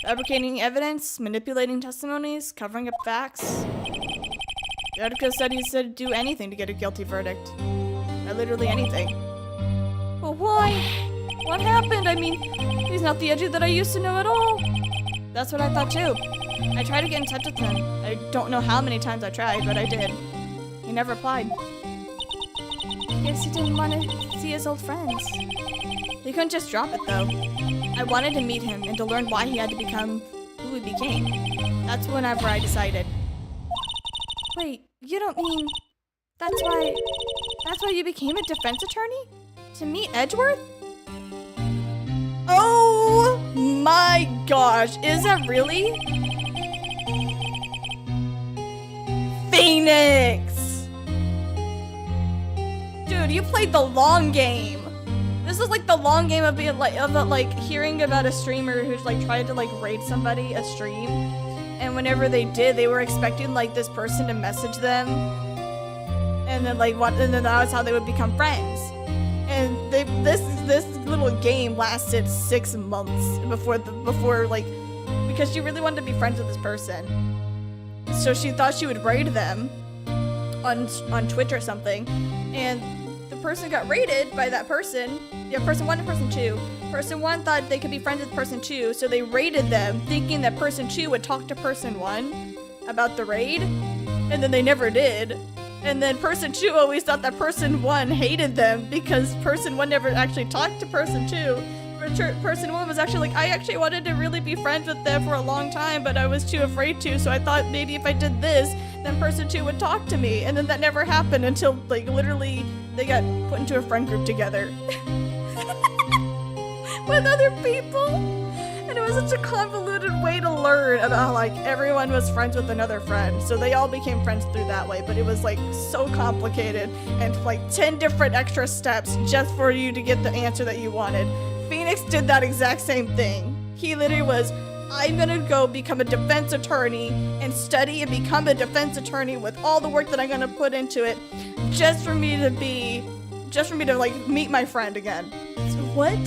Fabricating evidence, manipulating testimonies, covering up facts. The article said he said do anything to get a guilty verdict. Literally anything. But why? What happened? I mean, he's not the Edgy that I used to know at all. That's what I thought too. I tried to get in touch with him. I don't know how many times I tried, but I did. He never replied.
Guess he didn't want to see his old friends.
He couldn't just drop it though. I wanted to meet him and to learn why he had to become who he became. That's whenever I decided. Wait, you don't mean that's why you became a defense attorney? To meet Edgeworth? Oh my gosh, is that really? Phoenix! Dude, you played the long game. This is like the long game of being like hearing about a streamer who's like tried to like raid somebody a stream, and whenever they did, they were expecting like this person to message them, and then and then that was how they would become friends. And this little game lasted 6 months before like, because she really wanted to be friends with this person, so she thought she would raid them on Twitch or something, and the person got raided by that person. Yeah, person 1 and person 2. Person 1 thought they could be friends with person 2, so they raided them, thinking that person 2 would talk to person 1 about the raid, and then they never did. And then person 2 always thought that person 1 hated them because person 1 never actually talked to person 2. Person 1 was actually like, I actually wanted to really be friends with them for a long time, but I was too afraid to, so I thought maybe if I did this, then person 2 would talk to me. And then that never happened until like literally they got put into a friend group together. With other people. And it was such a convoluted way to learn about how like everyone was friends with another friend. So they all became friends through that way, but it was like so complicated and like 10 different extra steps just for you to get the answer that you wanted. Phoenix did that exact same thing. He literally was, I'm gonna go become a defense attorney and study and become a defense attorney with all the work that I'm gonna put into it just for me to like meet my friend again. So what?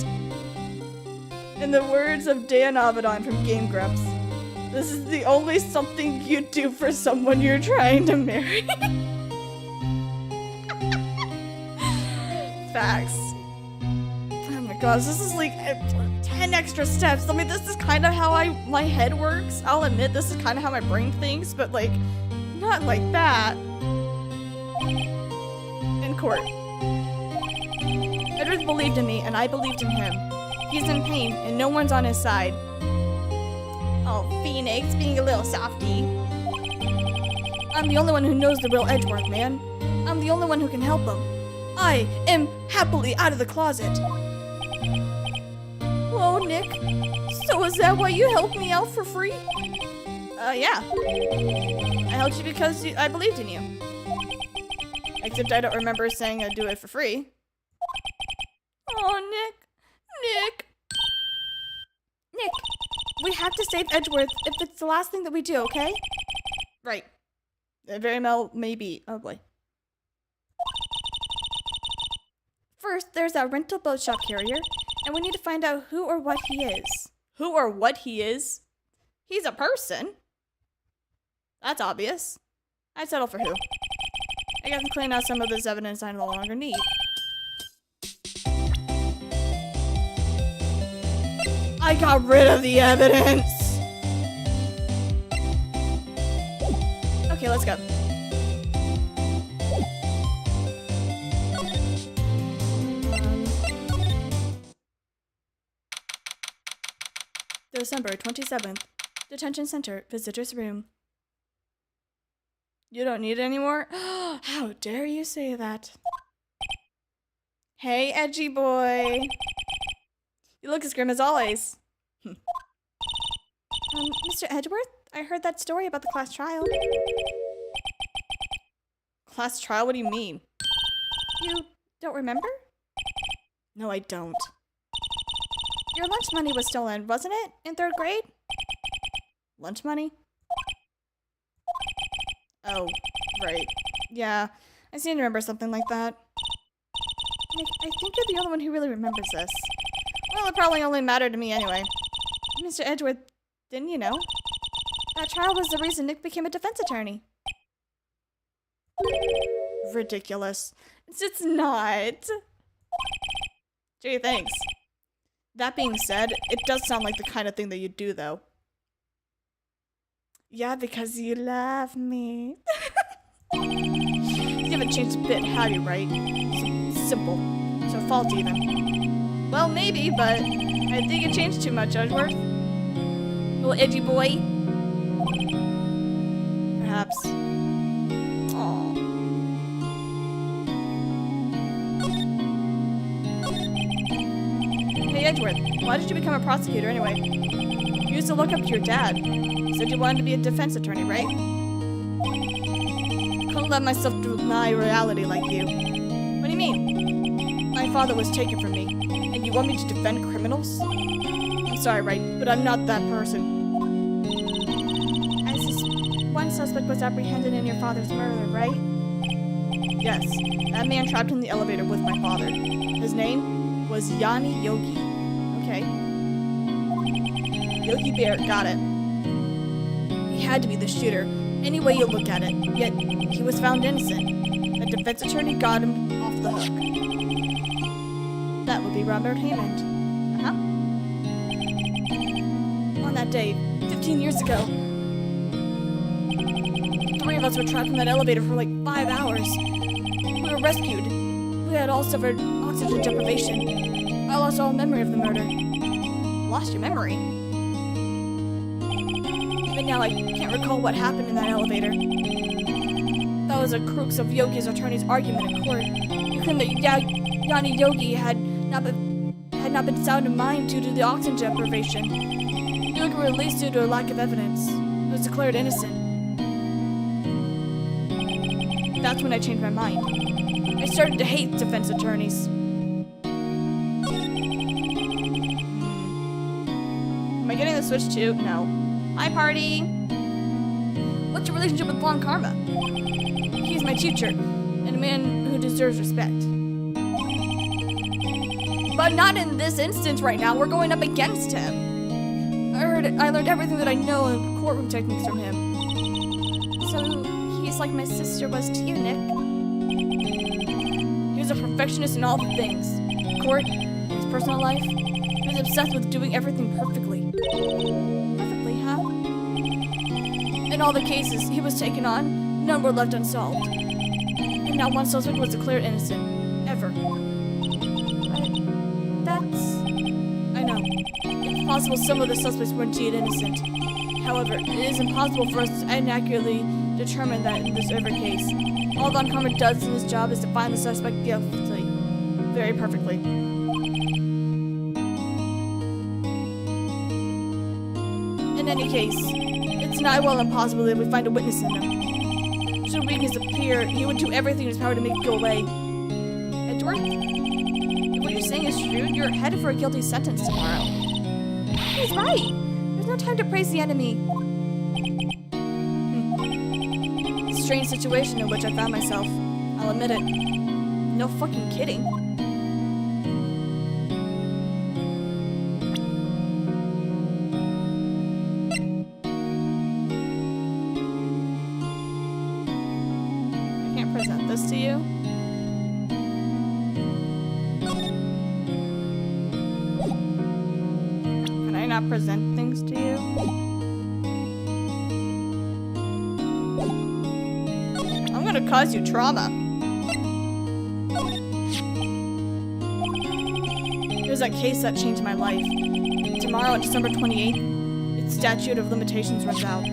In the words of Dan Avedon from Game Grumps, this is the only something you do for someone you're trying to marry. Facts. Oh my gosh, this is like 10 extra steps. I mean, this is kind of how my head works. I'll admit this is kind of how my brain thinks, but like, not like that. In court. Edgeworth believed in me, and I believed in him. He's in pain, and no one's on his side. Oh, Phoenix, being a little softy. I'm the only one who knows the real Edgeworth, man. I'm the only one who can help him. I am happily out of the closet. Whoa, Nick. So is that why you helped me out for free? Yeah. I helped you because I believed in you. Except I don't remember saying I'd do it for free. Oh, Nick. Nick, we have to save Edgeworth if it's the last thing that we do, okay? Right. Very well, maybe. Oh boy. First, there's that rental boat shop carrier, and we need to find out who or what he is. Who or what he is? He's a person. That's obvious. I'd settle for who. I guess I'm clearing out some of this evidence I no longer need. I got rid of the evidence! Okay, let's go. December 27th. Detention Center. Visitor's room. You don't need it anymore? How dare you say that? Hey, edgy boy. You look as grim as always. Mr. Edgeworth, I heard that story about the class trial. Class trial? What do you mean? You don't remember? No, I don't. Your lunch money was stolen, wasn't it? In 3rd grade? Lunch money? Oh, right. Yeah, I seem to remember something like that. Nick, I think you're the only one who really remembers this. Well, it probably only mattered to me anyway. Mr. Edgeworth, didn't you know? That trial was the reason Nick became a defense attorney. Ridiculous. It's not. Gee, thanks. That being said, it does sound like the kind of thing that you do, though. Yeah, because you love me. You haven't changed a bit, have you, right? So simple. So faulty, even. Well, maybe, but I think you changed too much, Edgeworth. Little edgy boy. Perhaps. Aww. Hey, Edgeworth, why did you become a prosecutor anyway? You used to look up to your dad. You said you wanted to be a defense attorney, right? I couldn't let myself deny reality like you. What do you mean? My father was taken from me, and you want me to defend criminals? I'm sorry, right, but I'm not that person. One suspect was apprehended in your father's murder, right? Yes, that man trapped in the elevator with my father. His name was Yanni Yogi. Okay. Yogi Bear, got it. He had to be the shooter, any way you look at it, yet he was found innocent. A defense attorney got him off the hook. That would be Robert Hammond. Uh-huh. On that day, 15 years ago, 3 of us were trapped in that elevator for like 5 hours. We were rescued. We had all suffered oxygen deprivation. I lost all memory of the murder. Lost your memory? Even now, I can't recall what happened in that elevator. That was a crux of Yogi's attorney's argument in court. He claimed that Yanni Yogi had not been sound in mind due to the oxygen deprivation. Yogi was released due to a lack of evidence. He was declared innocent. That's when I changed my mind. I started to hate defense attorneys. Am I getting the switch too? No. Hi, party. What's your relationship with Blonde Karma? He's my teacher, and a man who deserves respect. But not in this instance right now. We're going up against him. I learned everything that I know in courtroom techniques from him. So he's like my sister was to you, Nick. He was a perfectionist in all the things. Court, in his personal life, he was obsessed with doing everything perfectly. Perfectly, huh? In all the cases he was taken on, none were left unsolved. And not one suspect was declared innocent. Ever. I know. It's possible some of the suspects were indeed innocent. However, it is impossible for us to inaccurately determine that in this every case. All Don Karma does in his job is to find the suspect guilty. Very perfectly. In any case, it's nigh well impossible that we find a witness in him. Should a weakness appear, he would do everything in his power to make it go away. Edgeworth? If what you're saying is true, you're headed for a guilty sentence tomorrow. He's right. There's no time to praise the enemy. Strange situation in which I found myself. I'll admit it. No fucking kidding. I can't present this to you. Can I not present things to you? To cause you trauma. There's that case that changed my life. Tomorrow, on December 28th, its statute of limitations runs out.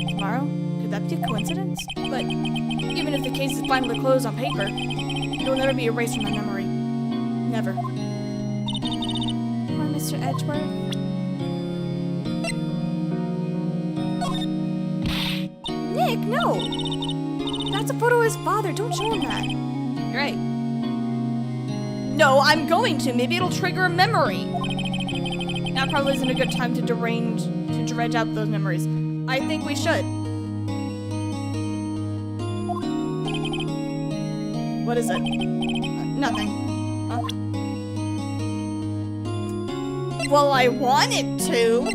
Tomorrow? Could that be a coincidence? But even if the case is finally closed on paper, it will never be erased from my memory. Never. Poor Mr. Edgeworth. Nick, no! That's a photo of his father. Don't show him that. You're right. No, I'm going to. Maybe it'll trigger a memory. Now probably isn't a good time to dredge out those memories. I think we should. What is it? Nothing. Huh? Well, I wanted to.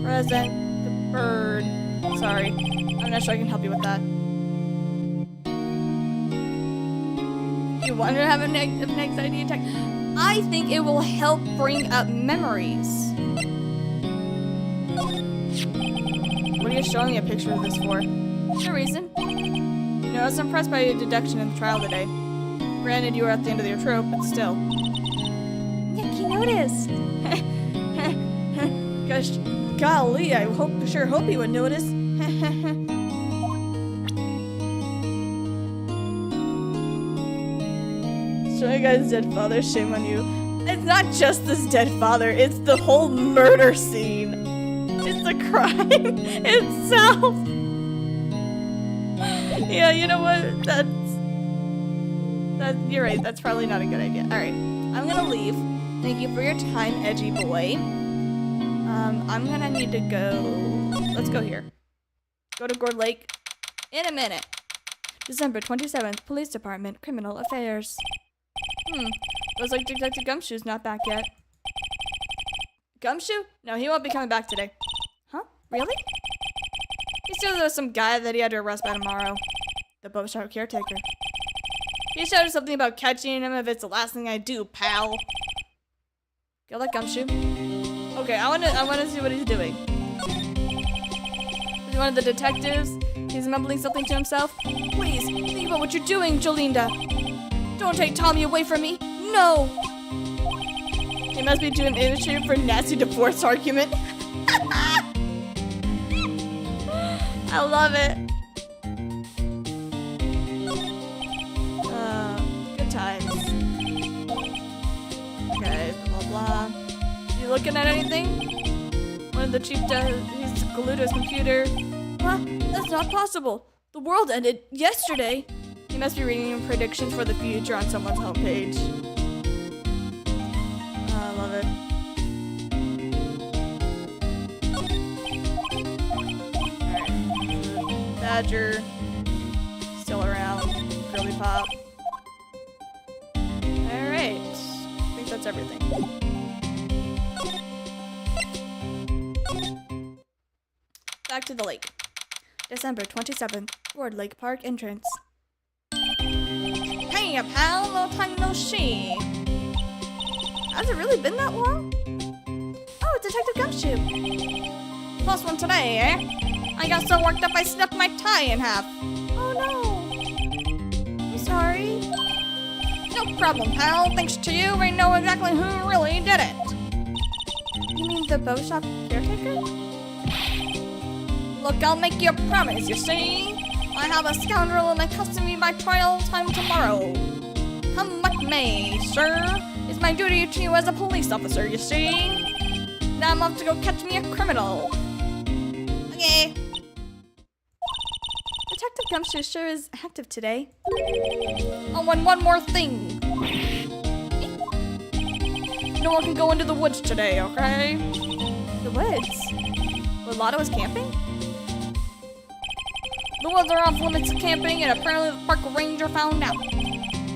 Present the bird. Sorry. I'm not sure I can help you with that. You want to have an anxiety attack? I think it will help bring up memories. What are you showing me a picture of this for? No reason. You know, I was impressed by your deduction in the trial today. Granted, you were at the end of your trope, but still. Nick, you noticed. Gosh, golly, I sure hope you would notice. Showing you guys dead father, shame on you. It's not just this dead father, it's the whole murder scene. It's the crime itself. Yeah, you know what? You're right, that's probably not a good idea. Alright, I'm gonna leave. Thank you for your time, edgy boy. I'm gonna need to go... Let's go here. Go to Gourd Lake in a minute. December 27th, Police Department, Criminal Affairs. Looks like Detective Gumshoe's not back yet. Gumshoe? No, he won't be coming back today. Huh? Really? He said there was some guy that he had to arrest by tomorrow. The boat shop caretaker. He shouted something about catching him if it's the last thing I do, pal. Good luck, Gumshoe. Okay, I wanna see what he's doing. Is he one of the detectives? He's mumbling something to himself. Please, think about what you're doing, Jolinda. Don't take Tommy away from me. No! He must be doing an issue for nasty divorce argument. I love it. Good times. Okay, blah blah. You looking at anything? One of the chief does. He's glued to his computer. What? That's not possible. The world ended yesterday. He must be reading predictions for the future on someone's homepage. I love it. Alright. Badger. Still around. Girly Pop. Alright. I think that's everything. Back to the lake. December 27th, Ward Lake Park entrance. Hey, pal, long time no see. Has it really been that long? Oh, Detective Gumshoe. Plus one today, eh? I got so worked up I snapped my tie in half. Oh no. I'm sorry. No problem, pal. Thanks to you, I know exactly who really did it. You mean the bow shop caretaker? Look, I'll make you a promise, you see? I have a scoundrel in my custody by trial time tomorrow. Come what may, sir. It's my duty to you as a police officer, you see? Now I'm off to go catch me a criminal. Okay. Detective Gumshoe sure is active today. Oh, and one more thing. No one can go into the woods today, okay? The woods? Where Lotto was camping? The woods are off limits to camping, and apparently the park ranger found out.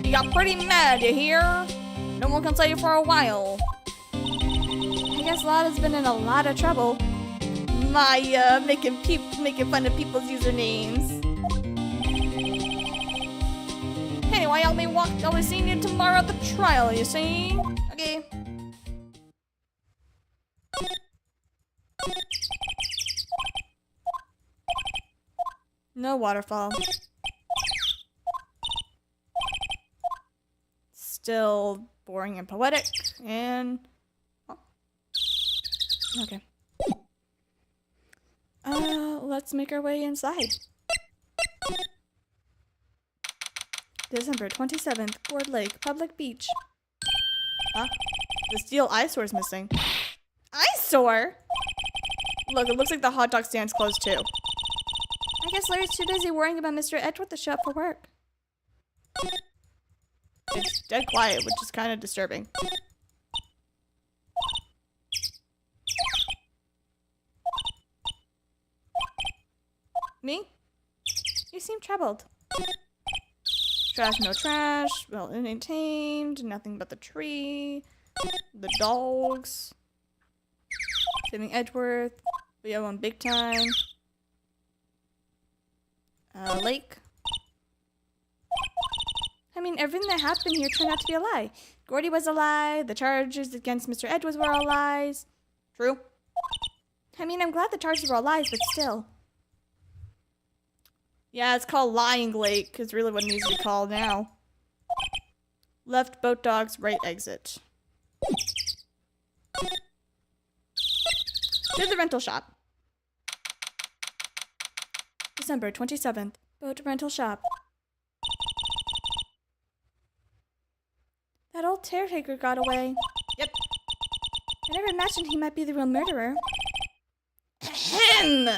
He got pretty mad, you hear? No one can say for a while. I guess Lotta's been in a lot of trouble. Making fun of people's usernames. Anyway, I'll be seeing you tomorrow at the trial, you see? Okay. No waterfall. Still boring and poetic, and... Oh. Okay. Let's make our way inside. December 27th, Gourd Lake, Public Beach. Huh? The steel eyesore's missing. Eyesore? Look, it looks like the hot dog stand's closed too. I guess Larry's too busy worrying about Mr. Edgeworth to show up for work. It's dead quiet, which is kind of disturbing. Me? You seem troubled. Trash, no trash. Well maintained. Nothing but the tree. The dogs. Saving Edgeworth. We owe him big time. Lake. I mean, everything that happened here turned out to be a lie. Gordy was a lie. The charges against Mr. Edgeworth were all lies. True. I mean, I'm glad the charges were all lies, but still. Yeah, it's called Lying Lake, is really what it needs to be called now. Left boat dogs, right exit. To the rental shop. December 27th, boat rental shop. That old caretaker got away. Yep. I never imagined he might be the real murderer. Ahem!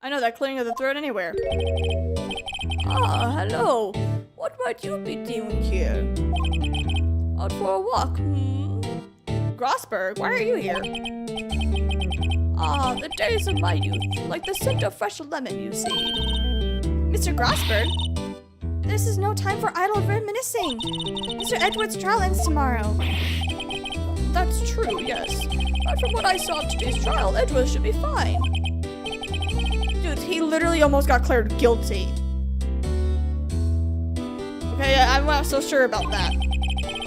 I know that clearing of the throat anywhere. Ah, hello. What might you be doing here? Out for a walk, Grossberg, why are you here? Ah, the days of my youth, like the scent of fresh lemon, you see. Mr. Grossberg? This is no time for idle reminiscing. Mr. Edgeworth's trial ends tomorrow. That's true, yes. But from what I saw of today's trial, Edgeworth should be fine. Dude, he literally almost got declared guilty. Okay, I'm not so sure about that.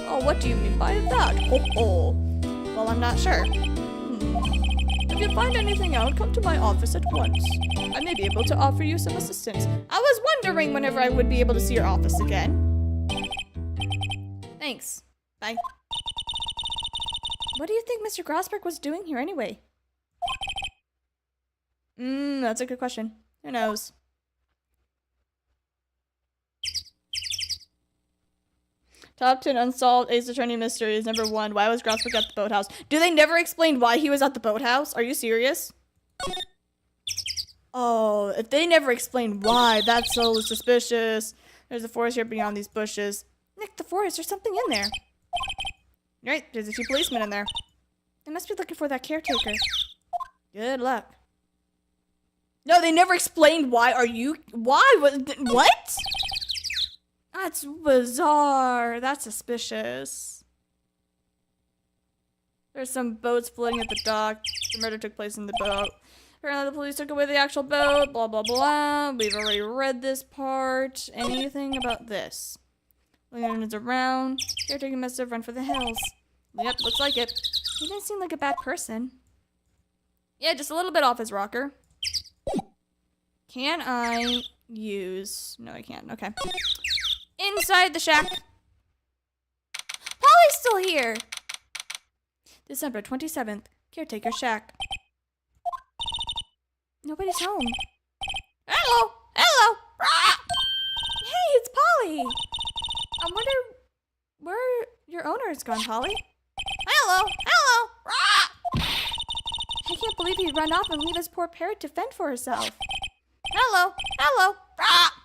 Oh, what do you mean by that? Oh. Well, I'm not sure. If you find anything out, come to my office at once. I may be able to offer you some assistance. I was wondering whenever I would be able to see your office again. Thanks. Bye. What do you think Mr. Grossberg was doing here anyway? That's a good question. Who knows? Top 10 unsolved Ace Attorney mysteries. Number 1. Why was Grossberg at the boathouse? Do they never explain why he was at the boathouse? Are you serious? Oh, if they never explain why, that's so suspicious. There's a forest here beyond these bushes. Nick, the forest, there's something in there. Right, there's a few policemen in there. They must be looking for that caretaker. Good luck. No, they never explained why. Why? What? That's bizarre. That's suspicious. There's some boats floating at the dock. The murder took place in the boat. Apparently the police took away the actual boat. Blah, blah, blah. We've already read this part. Anything about this? Leon is around. Caretaker must have run for the hills. Yep, looks like it. He didn't seem like a bad person. Yeah, just a little bit off his rocker. Can I use... No, I can't. Okay. Inside the shack. Polly's still here. December 27th. Caretaker shack. Nobody's home. Hello! Hello! Ah! Hey, it's Polly! I wonder where your owner has gone, Polly. Hello! Hello! Ah! I can't believe he'd run off and leave his poor parrot to fend for herself. Hello! Hello! Ah!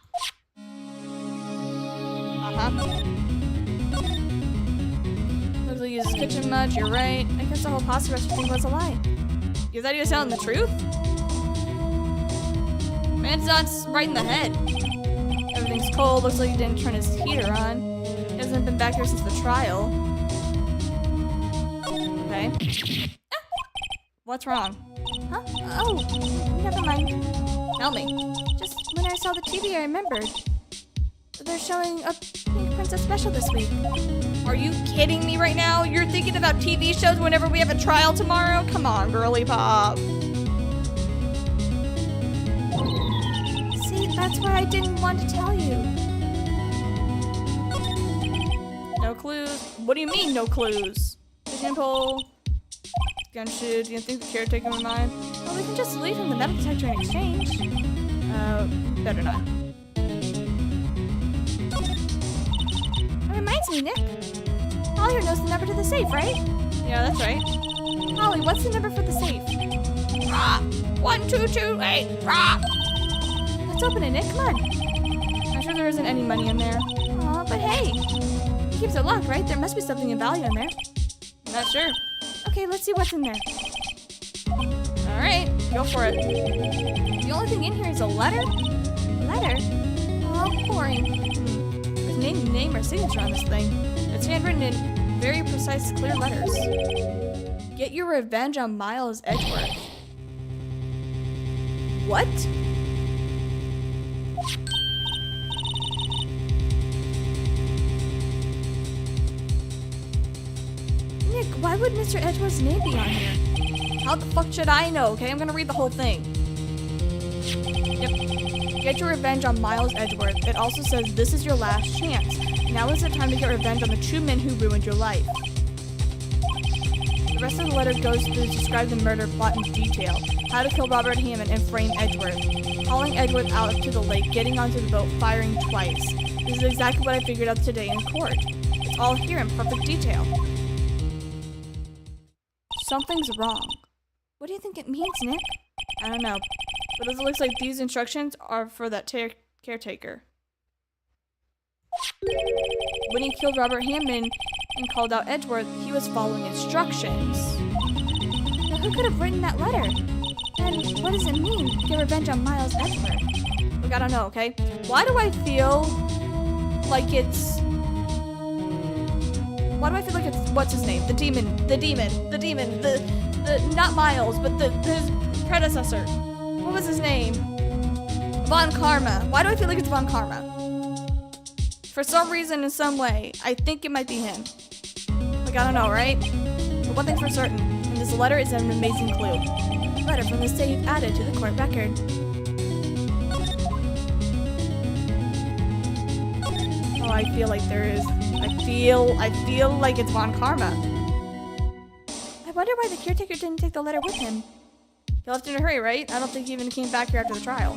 Looks like he uses kitchen much, you're right. I guess the whole pasta recipe thing was a lie. You thought he was telling the truth? Man's not right in the head. Everything's cold, looks like he didn't turn his heater on. He hasn't been back here since the trial. Okay. Ah! What's wrong? Huh? Oh, never mind. Tell me. Just when I saw the TV, I remembered. They're showing a Pink Princess special this week. Are you kidding me right now? You're thinking about TV shows whenever we have a trial tomorrow? Come on, girly pop. See, that's why I didn't want to tell you. No clues? What do you mean, no clues? Pigeon pole, gumshoe, do you think the caretaker would mind? Well, we can just leave him the metal detector in exchange. Better not. Reminds me, Nick. Holly here knows the number to the safe, right? Yeah, that's right. Holly, what's the number for the safe? 1228. Let's open it, Nick. Come on. I'm sure there isn't any money in there. Aw, but hey, he keeps it locked, right? There must be something of value in there. I'm not sure. Okay, let's see what's in there. All right, go for it. The only thing in here is a letter. Letter? Oh, boring. There's no name or signature on this thing. It's handwritten in very precise, clear letters. Get your revenge on Miles Edgeworth. What? Nick, why would Mr. Edgeworth's name be on here? How the fuck should I know, okay? I'm gonna read the whole thing. Yep. Get your revenge on Miles Edgeworth. It also says this is your last chance. Now is the time to get revenge on the two men who ruined your life. The rest of the letter goes to describe the murder plot in detail. How to kill Robert Hammond and frame Edgeworth. Hauling Edgeworth out to the lake, getting onto the boat, firing twice. This is exactly what I figured out today in court. It's all here in perfect detail. Something's wrong. What do you think it means, Nick? I don't know. But it looks like these instructions are for that caretaker. When he killed Robert Hammond and called out Edgeworth, he was following instructions.
But who could have written that letter? And what does it mean? Get revenge on Miles Edgeworth.
Look, I don't know, okay? Why do I feel like it's... what's his name? Not Miles, but his predecessor. What was his name? Von Karma. Why do I feel like it's Von Karma? For some reason, in some way, I think it might be him. Like, I don't know, right? But one thing's for certain, and this letter is an amazing clue. Letter from the safe added to the court record. Oh, I feel like there is. I feel like it's Von Karma.
I wonder why the caretaker didn't take the letter with him.
He left in a hurry, right? I don't think he even came back here after the trial.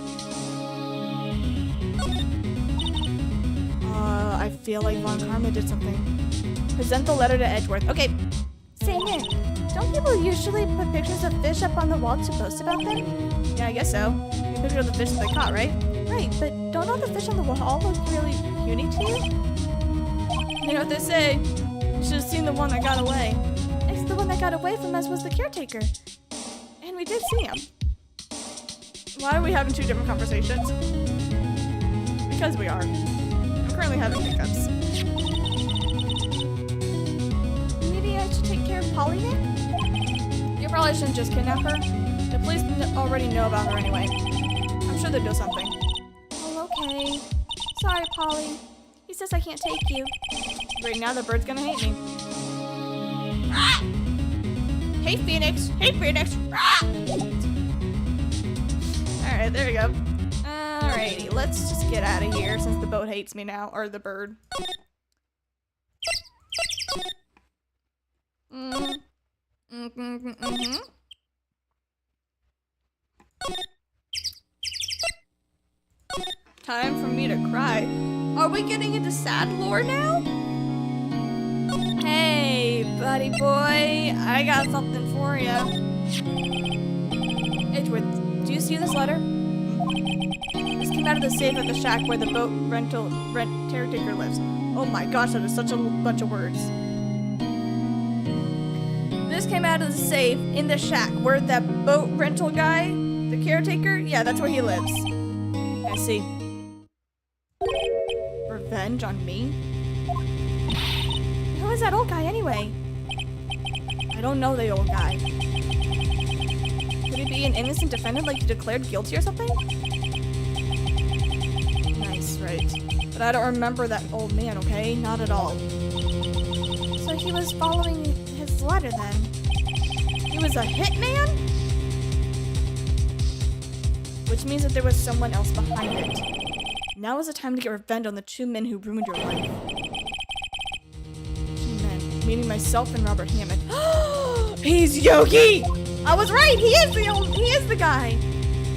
I feel like Von Karma did something. Present the letter to Edgeworth. Okay.
Say, Nick, don't people usually put pictures of fish up on the wall to post about them?
Yeah, I guess so. A picture of the fish that they caught, right?
Right, but don't all the fish on the wall look really puny to you?
You know what they say. You should have seen the one that got away.
It's the one that got away from us was the caretaker.
And we did see him. Why are we having two different conversations? Because we are. I'm currently having hiccups.
Maybe I should take care of Polly, Nick?
You probably shouldn't just kidnap her. The police already know about her anyway. I'm sure they'll do something.
Oh, okay. Sorry, Polly. He says I can't take you.
Right now, the bird's gonna hate me. Ah! Hey, Phoenix! Hey, Phoenix! Ah! Alright, there we go. Alrighty, let's just get out of here since the boat hates me now. Or the bird. Time for me to cry. Are we getting into sad lore now? Hey, buddy boy, I got something for you. Edgeworth, do you see this letter? This came out of the safe at the shack where the boat caretaker lives. Oh my gosh, that is such a bunch of words. This came out of the safe in the shack where that boat rental guy, the caretaker, yeah, that's where he lives. I see. Revenge on me?
Who is that old guy anyway?
I don't know the old guy. Could he be an innocent defendant, like he declared guilty or something? Nice, right. But I don't remember that old man, okay? Not at all.
So he was following his letter then?
He was a hitman? Which means that there was someone else behind it. Now is the time to get revenge on the two men who ruined your life. Two men, meaning myself and Robert Hammond. He's Yogi! I was right! He is the guy!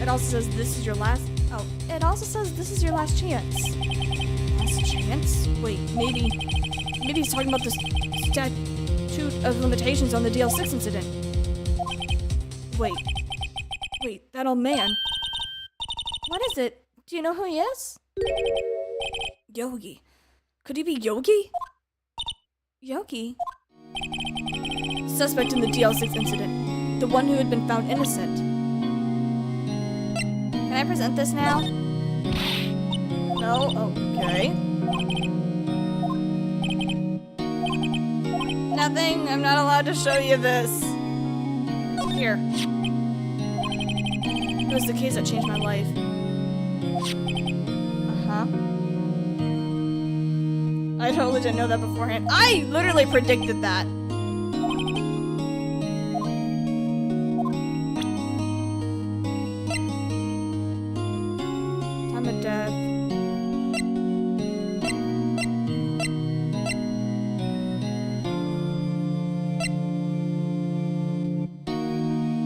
It also says this is your last... Oh, it also says this is your last chance. Last chance? Wait, maybe he's talking about the statute of limitations on the DL6 incident. Wait, that old man.
What is it? Do you know who he is?
Yogi. Could he be Yogi?
Yogi?
Suspect in the DL6 incident. The one who had been found innocent. Can I present this now? No? Okay. Nothing? I'm not allowed to show you this. Here. It was the case that changed my life. I totally didn't know that beforehand. I literally predicted that. Time of death.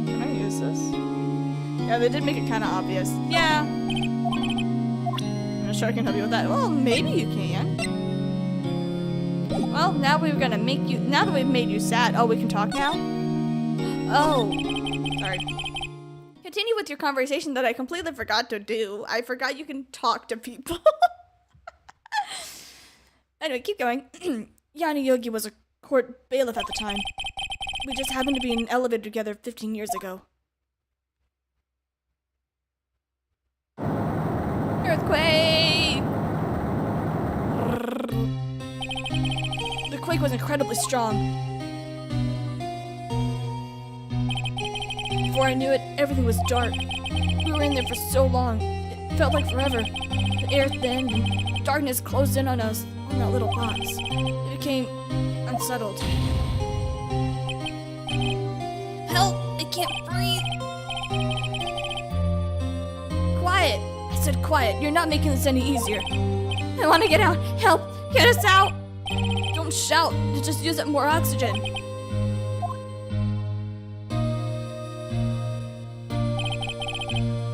Can I use this? Yeah, they did make it kind of obvious. Yeah. I'm sure I can help you with that. Well, maybe you can. Well, now we're gonna make you, now that we've made you sad. Oh, we can talk now? Oh, sorry. Continue with your conversation that I completely forgot to do. I forgot you can talk to people. Anyway, keep going. Yanni Yogi was a court bailiff at the time. We just happened to be in an elevator together 15 years ago. Earthquake! The quake was incredibly strong. Before I knew it, everything was dark. We were in there for so long. It felt like forever. The air thinned and darkness closed in on us in that little box. It became unsettled. Help! I can't breathe! Quiet! I said quiet. You're not making this any easier. I want to get out. Help! Get us out! Don't shout. Just use up more oxygen.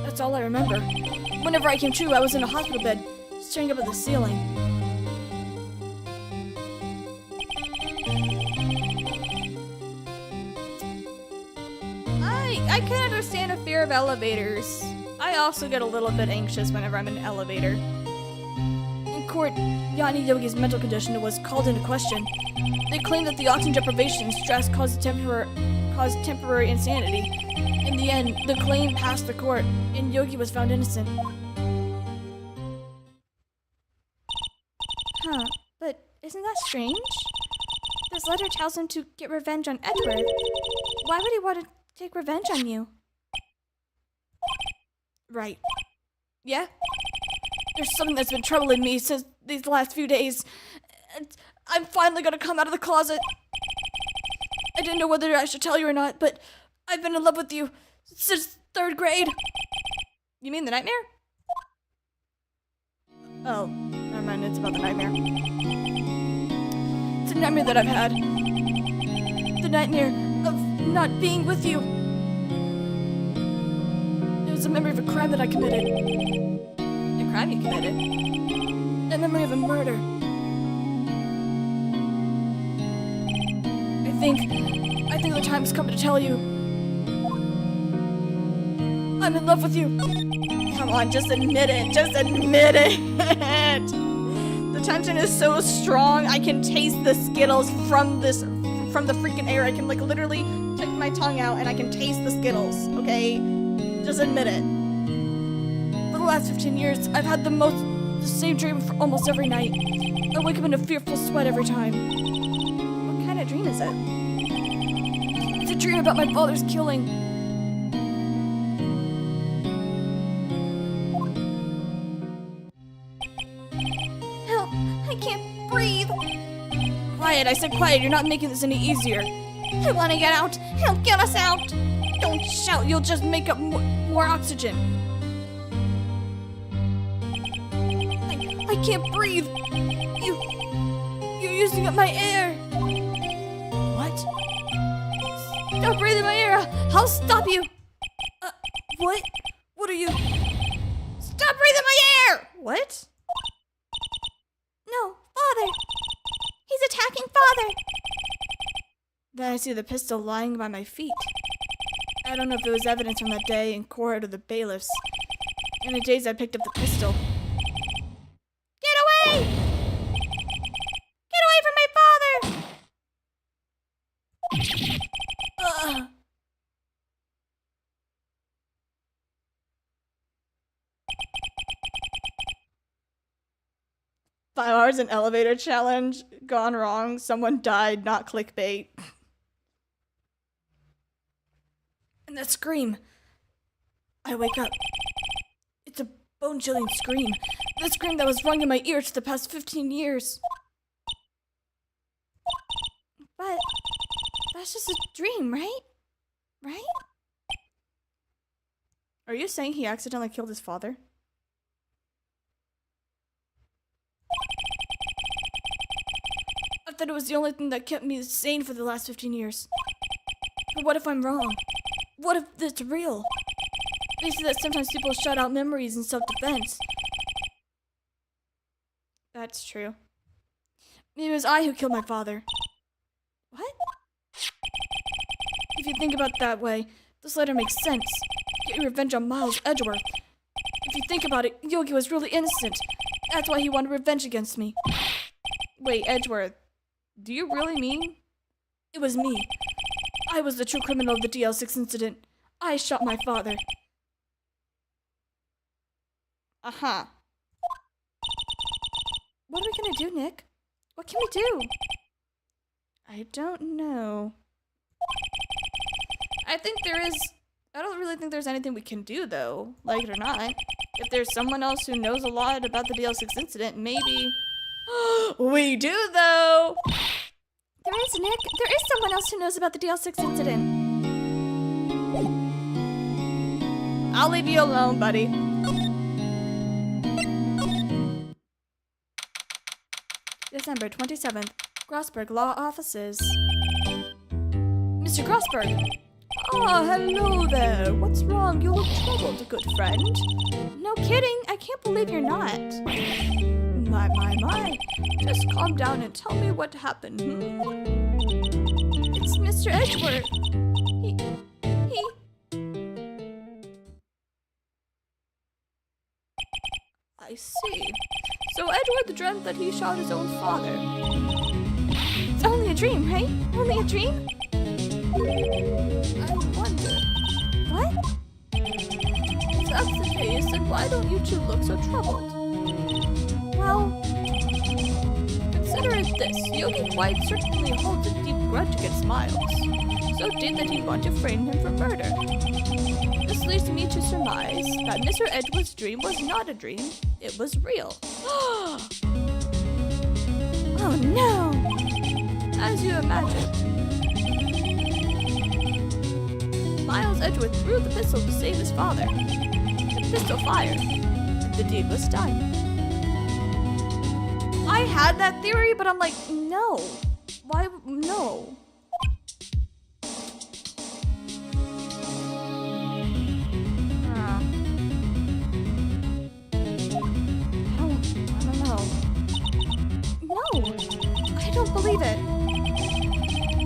That's all I remember. Whenever I came to, I was in a hospital bed, staring up at the ceiling. I can understand a fear of elevators. I also get a little bit anxious whenever I'm in an elevator. In court, Yanni Yogi's mental condition was called into question. They claimed that the oxygen deprivation and stress caused temporary insanity. In the end, the claim passed the court, and Yogi was found innocent. Huh, but isn't that strange? This letter tells him to get revenge on Edgeworth. Why would he want to take revenge on you? Right. Yeah? There's something that's been troubling me since these last few days. And I'm finally gonna come out of the closet. I didn't know whether I should tell you or not, but I've been in love with you since 3rd grade. You mean the nightmare? Oh, never mind, it's about the nightmare. It's a nightmare that I've had. The nightmare of not being with you. It was a memory of a crime that I committed. A crime you committed? A memory of a murder. I think the time's come to tell you. I'm in love with you. Come on, just admit it. Just admit it. The tension is so strong. I can taste the Skittles from the freaking air. I can literally take my tongue out and I can taste the Skittles. Okay, just admit it. For the last 15 years, I've had the same dream for almost every night. I wake up in a fearful sweat every time. What kind of dream is it? It's a dream about my father's killing. Help! I can't breathe! Quiet, I said quiet. You're not making this any easier. I want to get out. Help, get us out! Don't shout, you'll just make up more oxygen. I can't breathe. You're using up my air. What? Stop breathing my air. I'll stop you. What? What are you? Stop breathing my air. What?
No, Father. He's attacking Father.
Then I see the pistol lying by my feet. I don't know if it was evidence from that day in court or the bailiffs. In a daze, I picked up the pistol.
Get away! Get away from my father!
Ugh. "5 hours in elevator challenge. Gone wrong. Someone died. Not clickbait." And that scream. I wake up. It's a bone-chilling scream. The scream that was rung in my ears for the past 15 years.
But that's just a dream, right? Right?
Are you saying he accidentally killed his father? I thought it was the only thing that kept me sane for the last 15 years. But what if I'm wrong? What if it's real? They say that sometimes people shut out memories in self-defense. That's true. Maybe it was I who killed my father. What? If you think about it that way, this letter makes sense. Get revenge on Miles Edgeworth. If you think about it, Yogi was really innocent. That's why he wanted revenge against me. Wait, Edgeworth, do you really mean? It was me. I was the true criminal of the DL6 incident. I shot my father. Uh-huh. What are we gonna do, Nick? What can we do? I don't know. I don't really think there's anything we can do, though, like it or not. If there's someone else who knows a lot about the DL6 incident, maybe... We do, though!
There is, Nick. There is someone else who knows about the DL6 incident.
I'll leave you alone, buddy. December 27th, Grossberg Law Offices. Mr. Grossberg! Ah, hello there. What's wrong? You look troubled, good friend. No kidding. I can't believe you're not. My. Just calm down and tell me what happened, It's Mr. Edgeworth. He... I see. So Edgeworth dreamt that he shot his own father.
It's only a dream, right? Only a dream?
I wonder.
What?
If that's the case, then why don't you two look so troubled?
Well...
Consider it this. Yogi White certainly holds a deep grudge against Miles. So deep that he'd want to frame him for murder. This leads me to surmise that Mr. Edgeworth's dream was not a dream. It was real.
Oh no!
As you imagined. Miles Edgeworth threw the pistol to save his father. The pistol fired. The deed was done. I had that theory, but I'm like, no. Why? No. I don't know.
No! I don't believe it.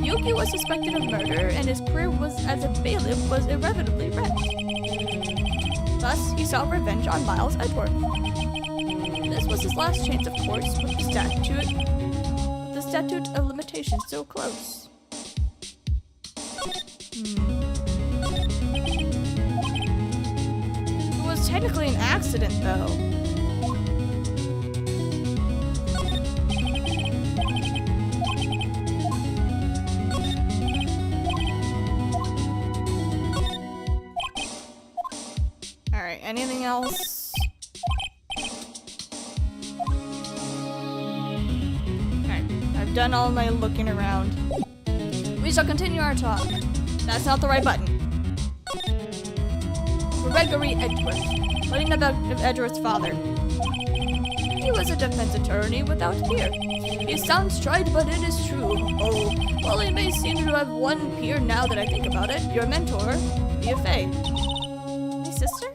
Yuki was suspected of murder, and his career as a bailiff was irrevocably wrecked. Thus, he sought revenge on Miles Edgeworth. This was his last chance, of course, with the statute of limitations so close. It was technically an accident, though. Alright, anything else? Alright, I've done all my looking around. We shall continue our talk. That's not the right button. Gregory Edgeworth. Learning about Edgeworth's father. He was a defense attorney without peer. He sounds trite, but it is true. Oh, well, he may seem to have one peer now that I think about it. Your mentor, Mia Fey.
My sister?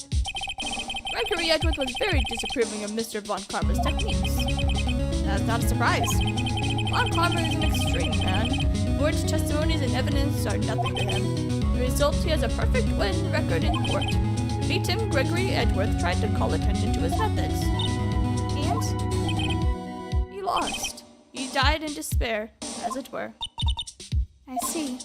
Gregory Edgeworth was very disapproving of Mr. Von Karma's techniques. That's not a surprise. Von Karma is an extreme man. Forged testimonies and evidence are nothing to him. The result, he has a perfect win record in court. To beat him, Gregory Edgeworth tried to call attention to his methods. And he lost. He died in despair, as it were.
I see.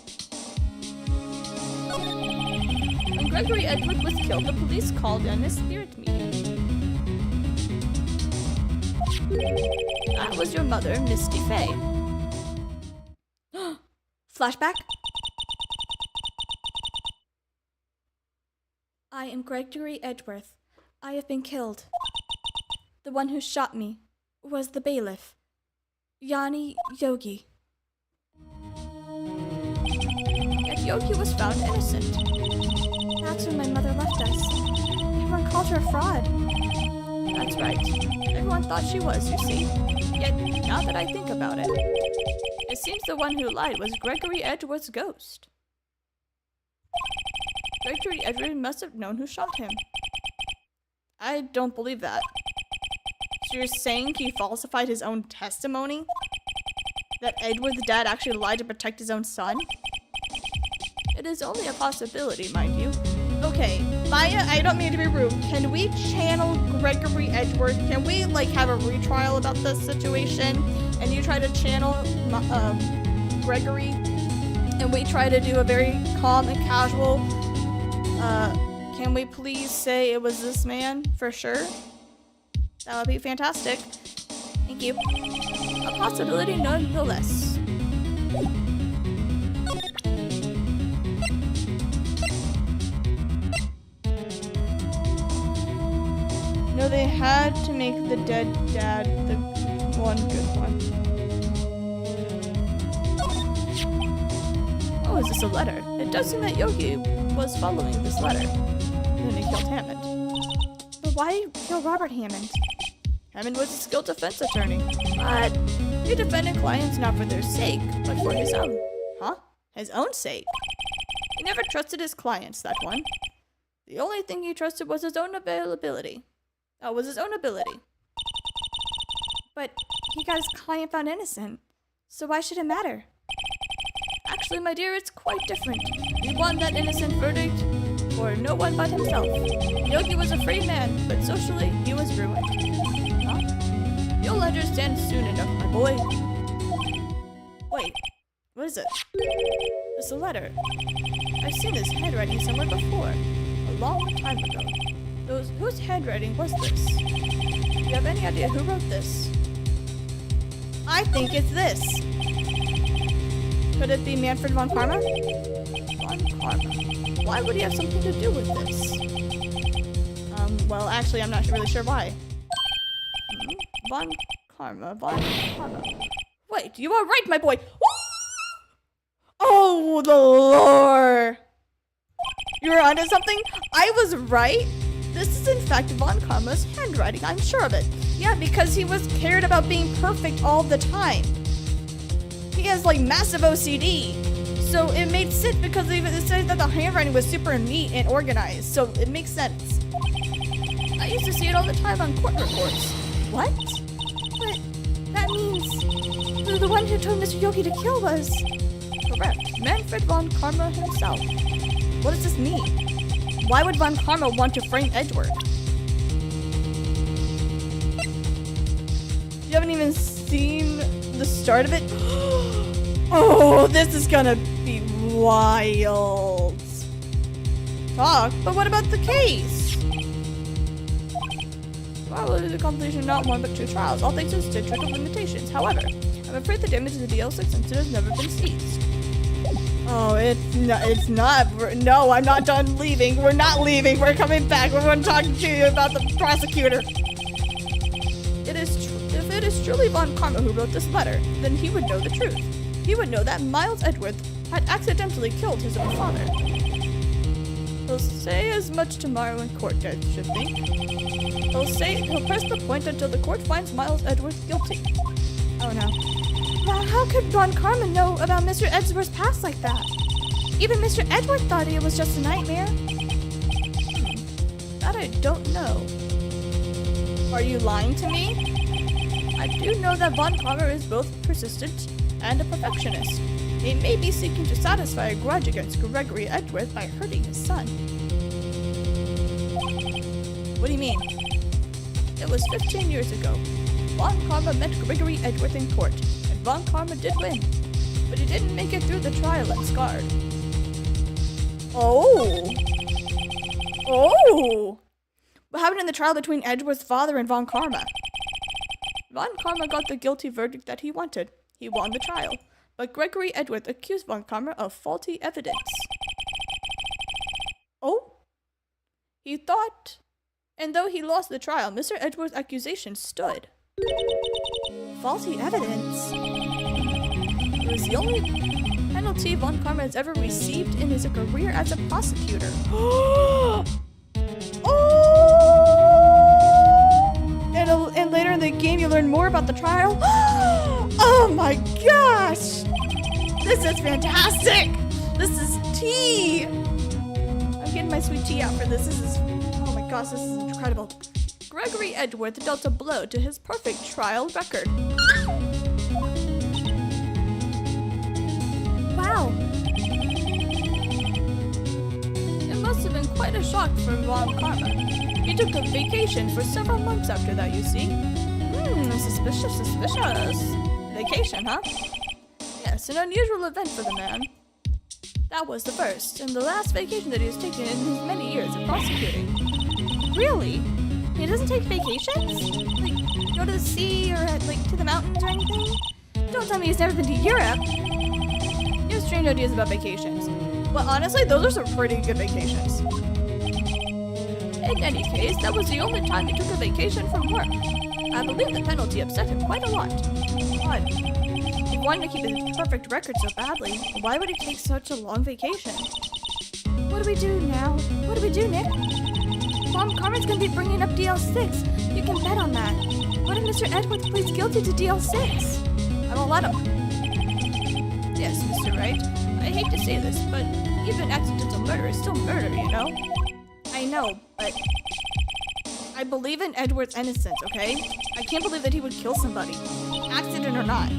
When Gregory Edgeworth was killed, the police called in a spirit meeting. That was your mother, Misty Fey. Flashback? I am Gregory Edgeworth. I have been killed. The one who shot me was the bailiff, Yanni Yogi. Yet Yogi was found innocent.
That's when my mother left us. Everyone called her a fraud.
That's right. Everyone thought she was, you see. Yet, now that I think about it, it seems the one who lied was Gregory Edgeworth's ghost. Gregory Edgeworth must have known who shot him. I don't believe that. So you're saying he falsified his own testimony? That Edward's dad actually lied to protect his own son? It is only a possibility, mind you. Okay, Maya, I don't mean to be rude. Can we channel Gregory Edgeworth? Can we, like, have a retrial about this situation? And you try to channel Gregory? And we try to do a very calm and casual, can we please say it was this man for sure? That would be fantastic. Thank you. A possibility nonetheless. No, they had to make the dead dad the one good one. Oh, is this a letter? It does seem that Yogi was following this letter. And then he killed Hammond. But why kill Robert Hammond? Hammond was a skilled defense attorney. But he defended clients not for their sake, but for his own. Huh? His own sake? He never trusted his clients, that one. The only thing he trusted was his own availability. That was his own ability. But he got his client found innocent, so why should it matter? Actually, my dear, it's quite different. He won that innocent verdict for no one but himself. Yogi was a free man, but socially, he was ruined. Huh? You'll understand soon enough, my boy. Wait, what is it? It's a letter. I've seen this handwriting somewhere before, a long time ago. Whose handwriting was this? Do you have any idea who wrote this? I think it's this. Could it be Manfred von Karma? Von Karma. Why would he have something to do with this? Well, actually, I'm not really sure why. Von Karma. Wait, you are right, my boy. Oh, the lore. You were onto something? I was right. This is in fact Von Karma's handwriting, I'm sure of it. Yeah, because he was cared about being perfect all the time. He has like massive OCD. So it made sense because it said that the handwriting was super neat and organized. So it makes sense. I used to see it all the time on court reports. What? But that means the one who told Mr. Yogi to kill was... Correct. Manfred von Karma himself. What does this mean? Why would Von Karma want to frame Edgeworth? You haven't even seen the start of it? Oh, this is gonna be wild. Talk, but what about the case? Well, it is a completion not one but two trials, all thanks to strict limitations. However, I'm afraid the damage to the DL6 sensor has never been seized. Oh, it's not. No, I'm not done leaving. We're not leaving. We're coming back. We're going to talk to you about the prosecutor. If it is truly Von Karma who wrote this letter, then he would know the truth. He would know that Miles Edgeworth had accidentally killed his own father. He'll say as much tomorrow in court, I should think. He'll press the point until the court finds Miles Edgeworth guilty. Oh no. Now, how could Von Karma know about Mr. Edgeworth's past like that? Even Mr. Edgeworth thought it was just a nightmare. That I don't know. Are you lying to me? I do know that Von Karma is both persistent and a perfectionist. He may be seeking to satisfy a grudge against Gregory Edgeworth by hurting his son. What do you mean? It was 15 years ago. Von Karma met Gregory Edgeworth in court. Von Karma did win, but he didn't make it through the trial unscarred. Oh! What happened in the trial between Edgeworth's father and Von Karma? Von Karma got the guilty verdict that he wanted. He won the trial, but Gregory Edgeworth accused Von Karma of faulty evidence. Oh? He thought, and though he lost the trial, Mr. Edgeworth's accusation stood. Faulty evidence? It was the only penalty Von Karma has ever received in his career as a prosecutor. Oh! And later in the game, you learn more about the trial. Oh my gosh! This is fantastic! This is tea! I'm getting my sweet tea out for this. Oh my gosh, this is incredible. Gregory Edgeworth dealt a blow to his perfect trial record. Wow. It must have been quite a shock for Von Karma. He took a vacation for several months after that, you see. Suspicious. Vacation, huh? Yes, an unusual event for the man. That was the first and the last vacation that he has taken in his many years of prosecuting. Really? He doesn't take vacations? Like, go to the sea or, like, to the mountains or anything? Don't tell me he's never been to Europe. He has strange ideas about vacations. But honestly, those are some pretty good vacations. In any case, that was the only time he took a vacation from work. I believe the penalty upset him quite a lot. Odd. He wanted to keep his perfect record so badly. Why would he take such a long vacation? What do we do now? What do we do, Nick? Mom, Carmen's gonna be bringing up DL6. You can bet on that. What if Mr. Edgeworth pleads guilty to DL6? I won't let him. Yes, Mr. Wright. I hate to say this, but even accidental murder is still murder, you know? I know, but I believe in Edward's innocence, okay? I can't believe that he would kill somebody, accident or not.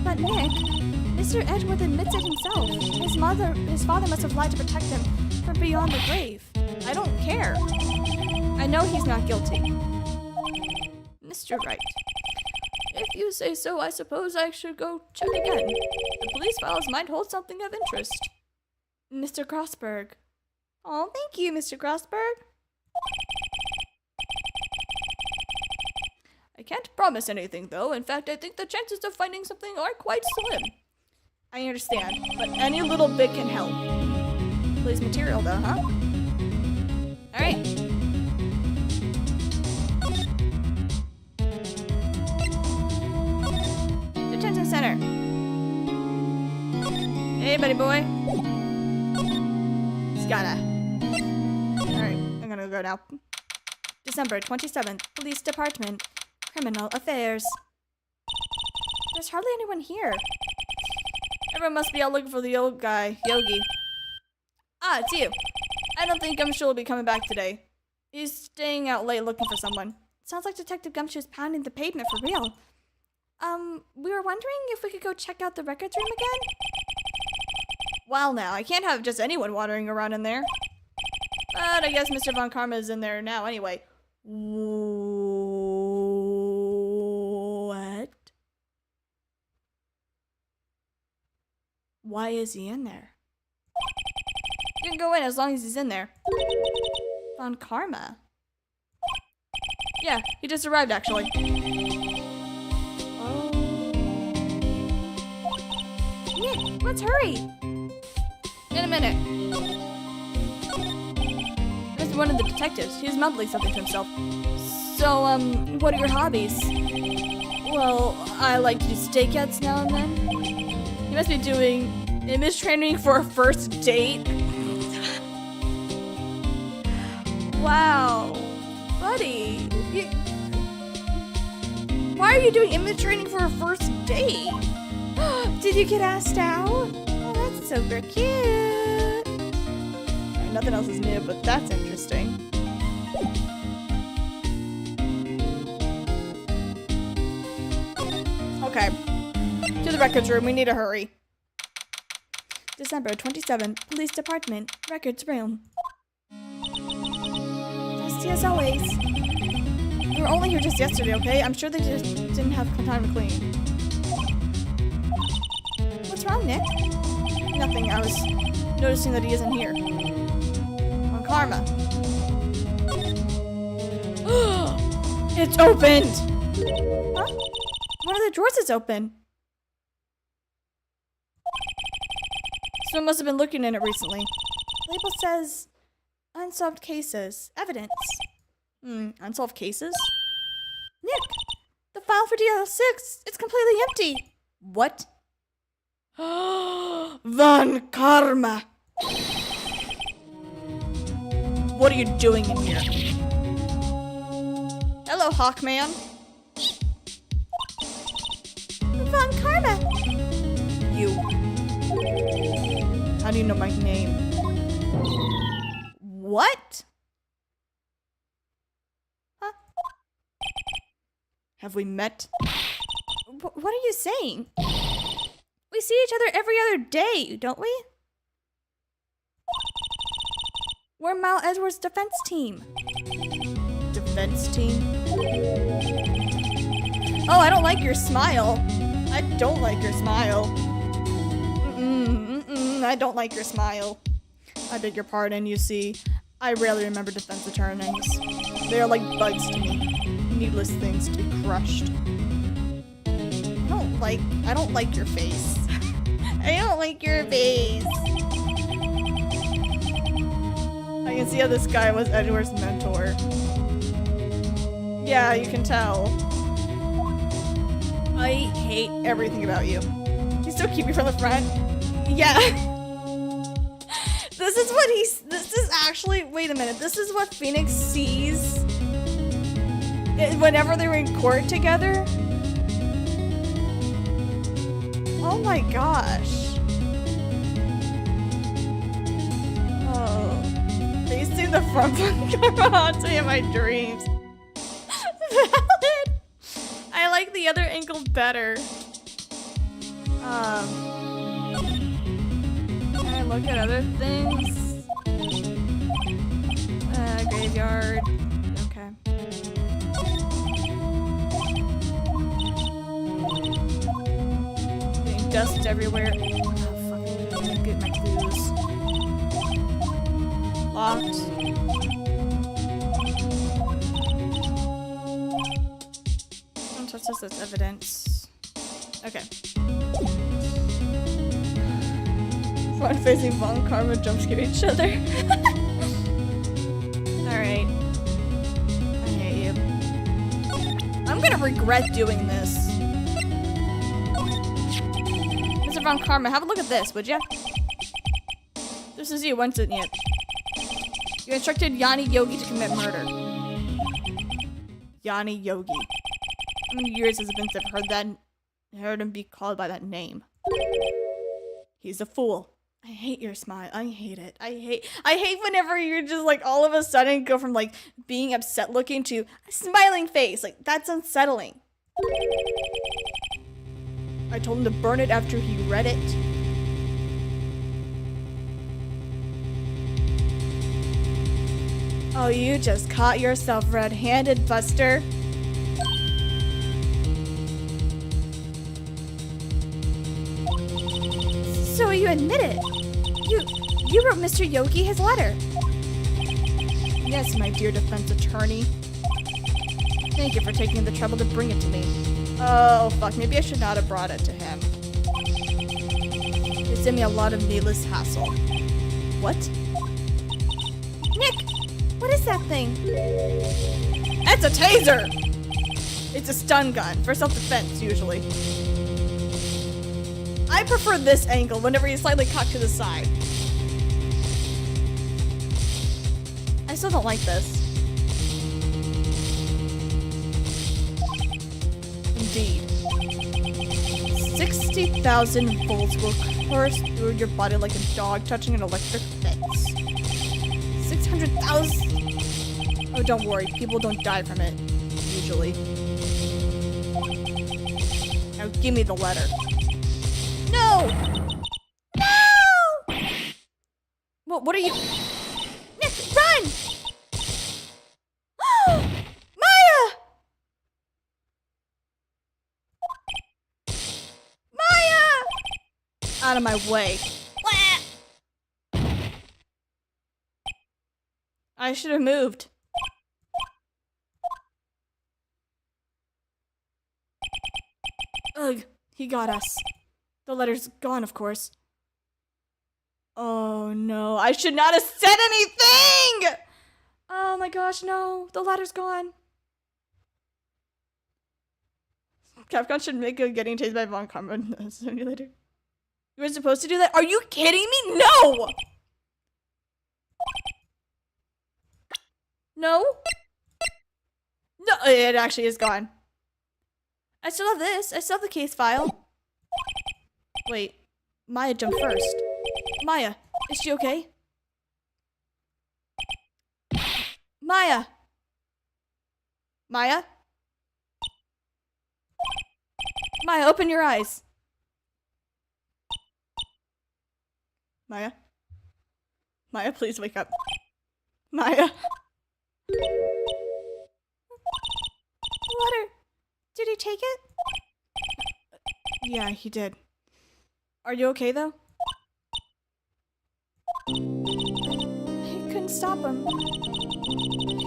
But Nick, Mr. Edgeworth admits it himself. His father must have lied to protect him from beyond the grave. I don't care. I know he's not guilty. Mr. Wright, if you say so, I suppose I should go check again. The police files might hold something of interest. Mr. Crossberg. Oh, thank you, Mr. Crossberg. I can't promise anything, though. In fact, I think the chances of finding something are quite slim. I understand, but any little bit can help. Police material, though, huh? Alright. Detention center. Hey, buddy boy. Skana. Alright, I'm gonna go now. December 27th, Police Department. Criminal Affairs. There's hardly anyone here. Everyone must be out looking for the old guy, Yogi. Ah, it's you. I don't think Gumshoe will be coming back today. He's staying out late looking for someone. Sounds like Detective Gumshoe is pounding the pavement for real. We were wondering if we could go check out the records room again? Well now, I can't have just anyone wandering around in there. But I guess Mr. Von Karma is in there now anyway. What? Why is he in there? You can go in as long as he's in there. Von Karma? Yeah, he just arrived actually. Oh. Nick, let's hurry! In a minute. There's one of the detectives. He's mumbling something to himself. So, what are your hobbies? Well, I like to do stakeouts now and then. You must be doing image training for a first date. Wow. Buddy. Why are you doing image training for a first date? Did you get asked out? Oh, that's super cute. Right, nothing else is new, but that's interesting. Okay. To the records room. We need to hurry. December 27th, Police Department, Records Room. Dusty as always. We were only here just yesterday, okay? I'm sure they just didn't have time to clean. What's wrong, Nick? Nothing. I was noticing that he isn't here. On Karma. It's opened! Huh? One of the drawers is open. Someone must have been looking in it recently. Label says unsolved cases. Evidence. Unsolved cases? Nick! The file for DL6! It's completely empty! What? Von Karma! What are you doing in here? Hello, Hawkman.
Von Karma!
You. How do you know my name? What? Huh? Have we met? What are you saying? We see each other every other day, don't we? We're Mount Edgeworth's defense team. Defense team? Oh, I don't like your smile. I don't like your smile. I don't like your smile. I beg your pardon, you see. I rarely remember defense attorneys. They are like bugs to me. Needless things to be crushed. I don't like your face. I don't like your face. I can see how this guy was Edgeworth's mentor. Yeah, you can tell. I hate everything about you. You still keep me from the front? Yeah. This is actually, wait a minute. This is what Phoenix sees whenever they were in court together? Oh my gosh. Oh. I used to see the front camera haunting in my dreams. Valid. I like the other ankle better. Can I look at other things? Graveyard. Okay. Getting dust everywhere. Oh, fuck. I'm gonna get my clues. Locked. Don't touch this as evidence. Okay. Front-facing Von Karma jump scare each other. Alright. I hate you. I'm gonna regret doing this. Mr. Von Karma, have a look at this, would ya? This is you, wasn't it? You instructed Yanni Yogi to commit murder. Yanni Yogi. How many years has it been since I've heard him be called by that name? He's a fool. I hate your smile. I hate it. I hate whenever you're just like all of a sudden go from like being upset looking to a smiling face. Like that's unsettling. I told him to burn it after he read it. Oh, you just caught yourself red-handed, Buster. So you admit it. You wrote Mr. Yogi his letter. Yes, my dear defense attorney. Thank you for taking the trouble to bring it to me. Oh, fuck. Maybe I should not have brought it to him. It saved me a lot of needless hassle. What? Nick! What is that thing? That's a taser! It's a stun gun for self-defense, usually. I prefer this angle whenever he's slightly cocked to the side. I still don't like this. Indeed. 60,000 volts will course through your body like a dog touching an electric fence. 600,000. Oh, don't worry. People don't die from it, usually. Now give me the letter. No! No! What are you? Nick, run! Maya! Maya! Out of my way. I should have moved. Ugh, he got us. The letter's gone, of course. Oh no, I should not have said anything! Oh my gosh, no, the letter's gone. Capcom should make a getting tased by Von Karma simulator. You were supposed to do that? Are you kidding me? No! No? No, it actually is gone. I still have this. I still have the case file. Wait, Maya jumped first. Maya, is she okay? Maya! Maya? Maya, open your eyes. Maya? Maya, please wake up. Maya.
Water. Did he take it?
Yeah, he did. Are you okay, though? I couldn't stop him. I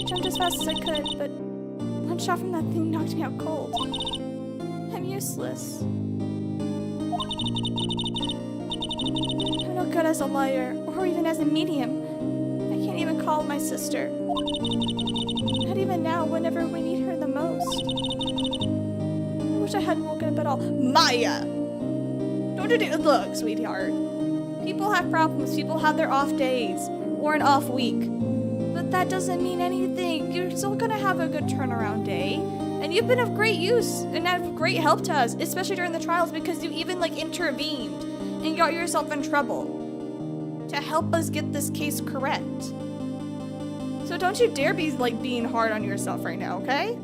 jumped as fast as I could, but one shot from that thing knocked me out cold. I'm useless. I'm no good as a lawyer, or even as a medium. I can't even call my sister. Not even now, whenever we need her the most. I wish I hadn't woken up at all. Maya! Don't do it. Look, sweetheart. People have problems. People have their off days or an off week. But that doesn't mean anything. You're still gonna have a good turnaround day. And you've been of great use and of great help to us, especially during the trials, because you even intervened and got yourself in trouble to help us get this case correct. So don't you dare be being hard on yourself right now, okay?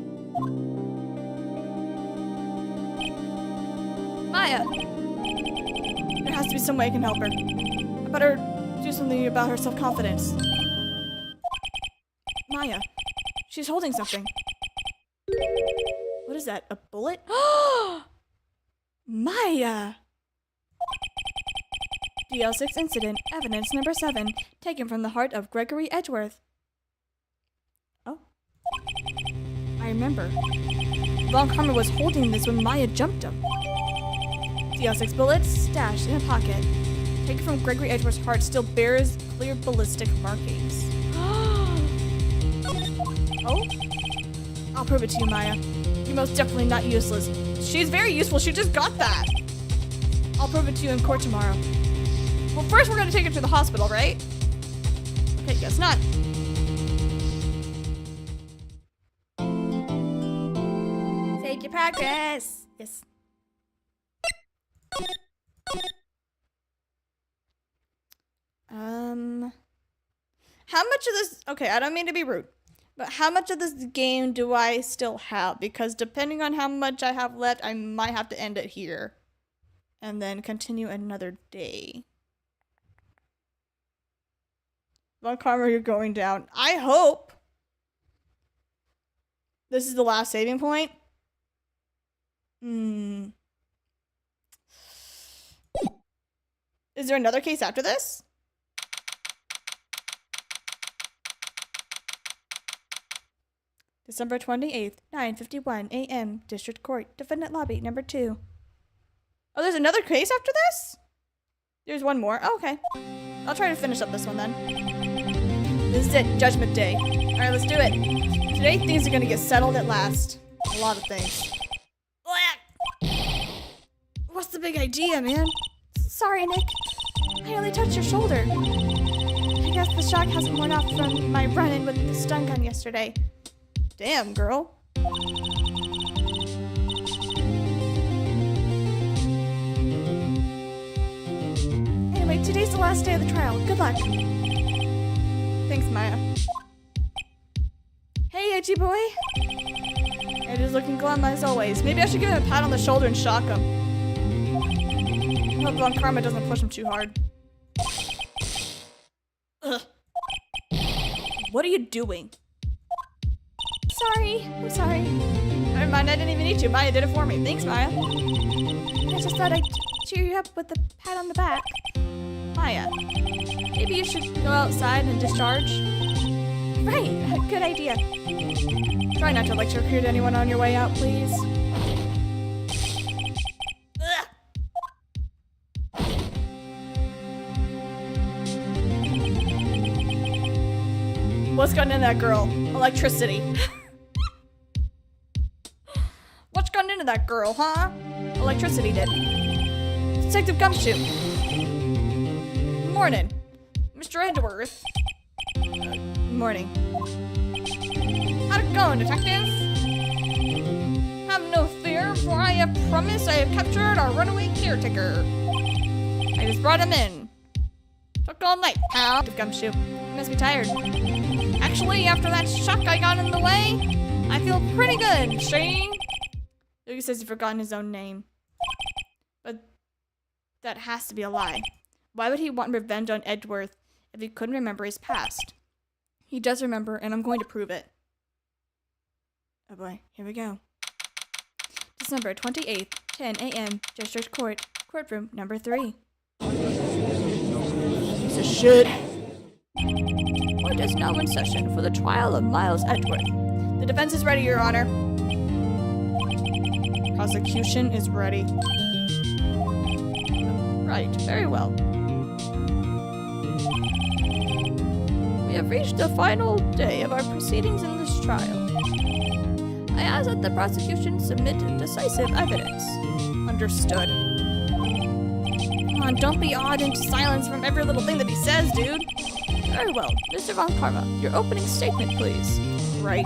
Maya! There has to be some way I can help her. I better do something about her self-confidence. Maya, she's holding something. What is that, a bullet? Maya! DL6 incident, evidence number 7, taken from the heart of Gregory Edgeworth. Oh. I remember. Von Karma was holding this when Maya jumped him. DL6 bullets stashed in a pocket. Taken from Gregory Edgeworth's heart, still bears clear ballistic markings. Oh? I'll prove it to you, Maya. You're most definitely not useless. She's very useful. She just got that. I'll prove it to you in court tomorrow. Well, first we're gonna take her to the hospital, right? Okay, guess not.
Take your progress.
Yes. How much of this, okay, I don't mean to be rude, but how much of this game do I still have? Because depending on how much I have left, I might have to end it here and then continue another day. Von Karma, you're going down. I hope this is the last saving point. Is there another case after this? December 28th, 9:51 a.m. District Court, Defendant Lobby, number 2. Oh, there's another case after this? There's one more. Oh, okay. I'll try to finish up this one then. This is it, Judgment Day. Alright, let's do it. Today, things are gonna get settled at last. A lot of things. What's the big idea, man?
Sorry, Nick. I only touched your shoulder. I guess the shock hasn't worn off from my run-in with the stun gun yesterday.
Damn, girl.
Anyway, today's the last day of the trial. Good luck.
Thanks, Maya. Hey, Edgy boy. It is looking glum as always. Maybe I should give him a pat on the shoulder and shock him. I hope Von Karma doesn't push him too hard. Ugh. What are you doing?
Sorry. I'm sorry.
Never mind, I didn't even need to. Maya did it for me. Thanks, Maya.
I just thought I'd cheer you up with a pat on the back.
Maya, maybe you should go outside and discharge.
Right, good idea.
Try not to electrocute anyone on your way out, please. What's gotten in that girl? Electricity. What's gotten into that girl, huh? Electricity did. Detective Gumshoe. Morning. Mr. Edgeworth. Morning. How'd it going, detective? Have no fear, for I have promised I have captured our runaway caretaker. I just brought him in. Took all night, pal. Detective Gumshoe. You must be tired. Actually, after that shock I got in the way, I feel pretty good, Shane. Luke says he's forgotten his own name. But that has to be a lie. Why would he want revenge on Edgeworth if he couldn't remember his past? He does remember, and I'm going to prove it. Oh boy, here we go. December 28th, 10 a.m., District Court, courtroom number 3. Piece of shit. Court is now in session for the trial of Miles Edgeworth. The defense is ready, Your Honor. Prosecution is ready. Right, very well. We have reached the final day of our proceedings in this trial. I ask that the prosecution submit decisive evidence. Understood. Come on, don't be awed into silence from every little thing that he says, dude. Very well. Mr. Von Karma, your opening statement, please. Right.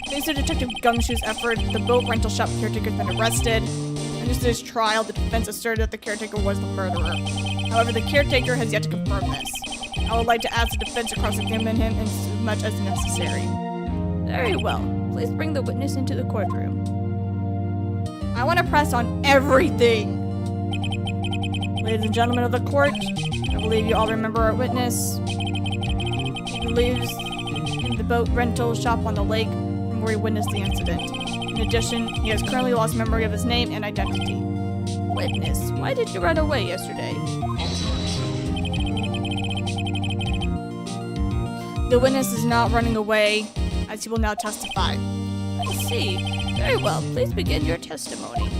Thanks to Detective Gumshoe's effort, the boat rental shop caretaker has been arrested. In this trial, the defense asserted that the caretaker was the murderer. However, the caretaker has yet to confirm this. I would like to ask the defense to cross-examine him as much as necessary. Very well. Please bring the witness into the courtroom. I want to press on everything. Ladies and gentlemen of the court, I believe you all remember our witness. He lives in the boat rental shop on the lake from where he witnessed the incident. In addition, he has currently lost memory of his name and identity. Witness, why did you run away yesterday? The witness is not running away, as he will now testify. I see. Very well. Please begin your testimony.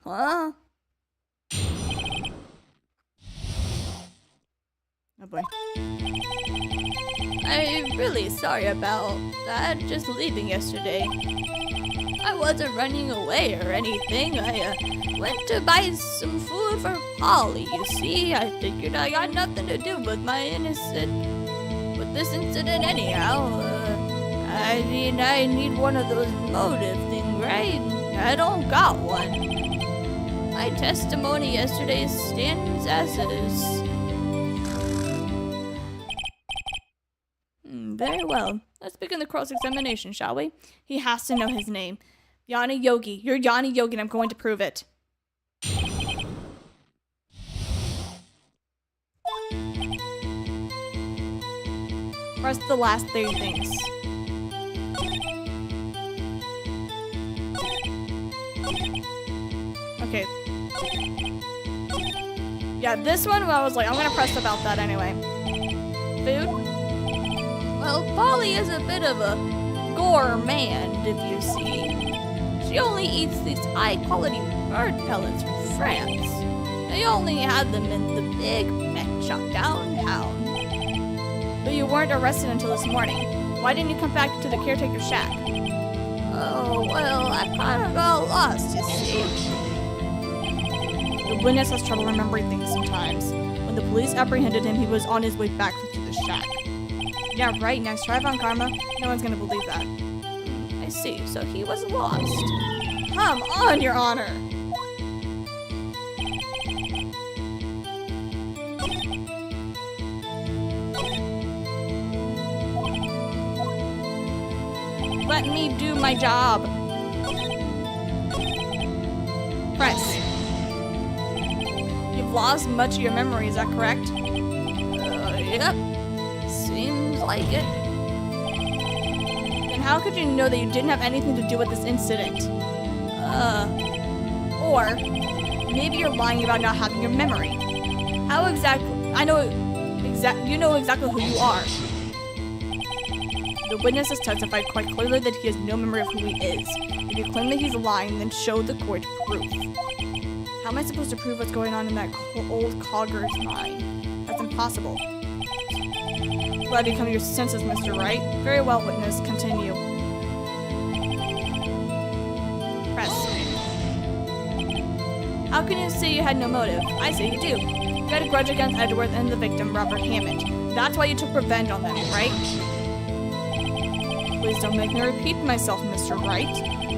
Huh? Oh boy. I'm really sorry about that, just leaving yesterday. I wasn't running away or anything. I went to buy some food for Polly, you see. I figured I got nothing to do with this incident anyhow. I mean, I need one of those motive things, right? I don't got one. My testimony yesterday stands as is. Very well. Let's begin the cross-examination, shall we? He has to know his name. Yanni Yogi. You're Yanni Yogi, and I'm going to prove it. Press the last 3 things. Okay. Yeah, this one, I was like, I'm gonna press about that anyway. Food? Well, Polly is a bit of a gourmand, if you see. She only eats these high-quality bird pellets from France. They only have them in the big pet shop downtown. But you weren't arrested until this morning. Why didn't you come back to the caretaker's shack? Oh, well, I kind of got lost, you see. The witness has trouble remembering things sometimes. When the police apprehended him, he was on his way back to the shack. Yeah, right, next try Von Karma. No one's gonna believe that. I see, so he was lost. Come on, Your Honor! Let me do my job. Press. You've lost much of your memory, is that correct? Yep. Seems like it. Then how could you know that you didn't have anything to do with this incident? Or maybe you're lying about not having your memory. How exactly? You know exactly who you are. The witness has testified quite clearly that he has no memory of who he is. If you claim that he's lying, then show the court proof. How am I supposed to prove what's going on in that old cogger's mind? That's impossible. Glad you come to your senses, Mr. Wright. Very well, witness. Continue. Press. How can you say you had no motive? I say you do. You had a grudge against Edgeworth and the victim, Robert Hammond. That's why you took revenge on them, right? Please don't make me repeat myself, Mr. Wright.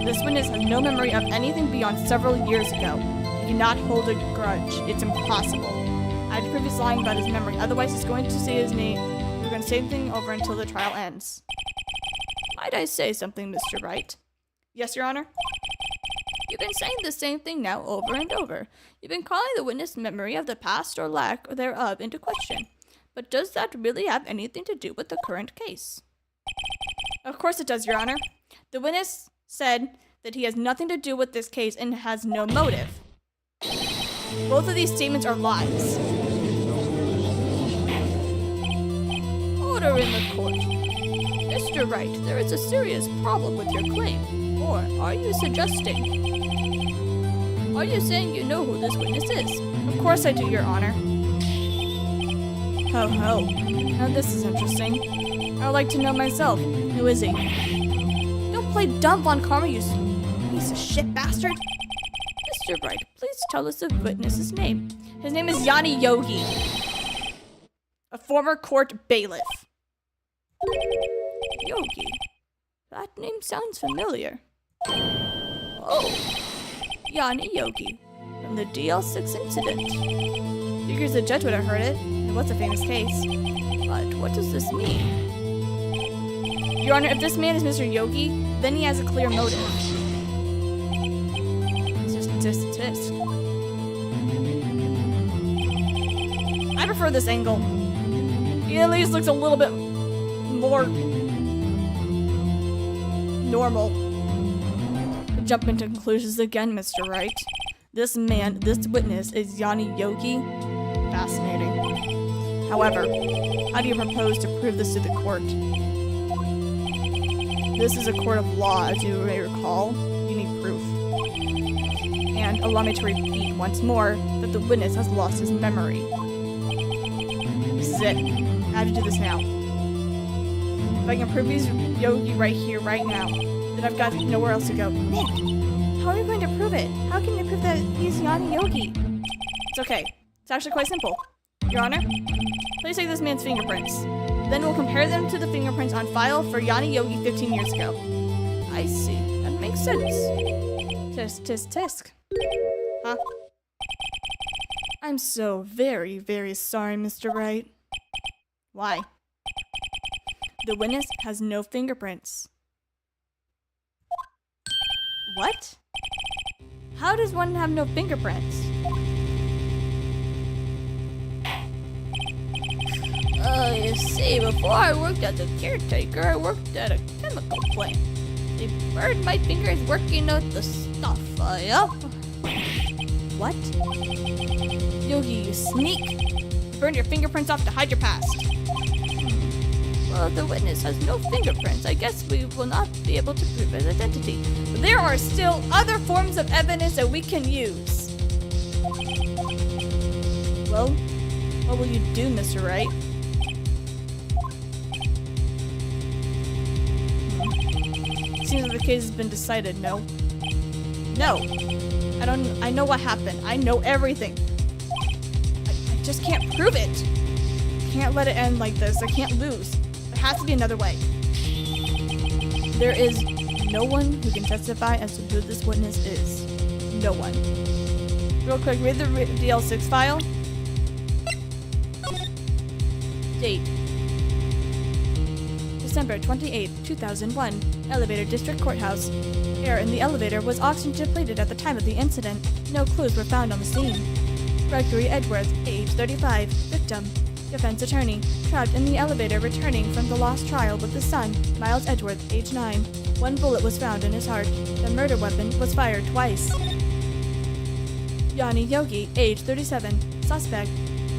This witness has no memory of anything beyond several years ago. He cannot hold a grudge. It's impossible. I have to prove he's lying about his memory. Otherwise, he's going to say his name. We're going to say everything over until the trial ends. Might I say something, Mr. Wright? Yes, Your Honor? You've been saying the same thing now over and over. You've been calling the witness' memory of the past or lack thereof into question. But does that really have anything to do with the current case? Of course it does, Your Honor. The witness said that he has nothing to do with this case and has no motive. Both of these statements are lies. Order in the court. Mr. Wright, there is a serious problem with your claim. Or are you suggesting? Are you saying you know who this witness is? Of course I do, Your Honor. Ho ho. Now this is interesting. I'd like to know myself. Who is he? Don't play dumb, Von Karma, you piece of shit bastard. Mr. Wright, please tell us the witness's name. His name is Yanni Yogi, a former court bailiff. Yogi. That name sounds familiar. Oh. Yanni Yogi, from the DL6 incident. Figures the judge would have heard it. It was a famous case. But what does this mean? Your Honor, if this man is Mr. Yogi, then he has a clear motive. Tisk. I prefer this angle. He at least looks a little bit more normal. Jump into conclusions again, Mr. Wright. This witness is Yanni Yogi. Fascinating. However, how do you propose to prove this to the court? This is a court of law, as you may recall. You need proof. And allow me to repeat once more that the witness has lost his memory. This is it. I have to do this now. If I can prove he's Yogi right here, right now, then I've got nowhere else to go. Nick, how are you going to prove it? How can you prove that he's Yanni Yogi? It's okay. It's actually quite simple. Your Honor, please take this man's fingerprints. Then we'll compare them to the fingerprints on file for Yanni Yogi 15 years ago. I see. That makes sense. Tisk. Huh? I'm so very, very sorry, Mr. Wright. Why? The witness has no fingerprints. What? How does one have no fingerprints? You see, before I worked as a caretaker, I worked at a chemical plant. They burned my fingers working out the stuff, yup. What? Yogi, you sneak! Burn your fingerprints off to hide your past. Well, if the witness has no fingerprints, I guess we will not be able to prove his identity. But there are still other forms of evidence that we can use. Well, what will you do, Mr. Wright? Seems like the case has been decided, no? No. I know what happened. I know everything. I just can't prove it. I can't let it end like this. I can't lose. There has to be another way. There is no one who can testify as to who this witness is. No one. Real quick, read the DL6 file. Date. December 28, 2001. Elevator District Courthouse. Air in the elevator was oxygen depleted at the time of the incident. No clues were found on the scene. Gregory Edgeworth, age 35. Victim. Defense attorney. Trapped in the elevator returning from the lost trial with his son, Miles Edgeworth, age 9. One bullet was found in his heart. The murder weapon was fired twice. Yanni Yogi, age 37. Suspect.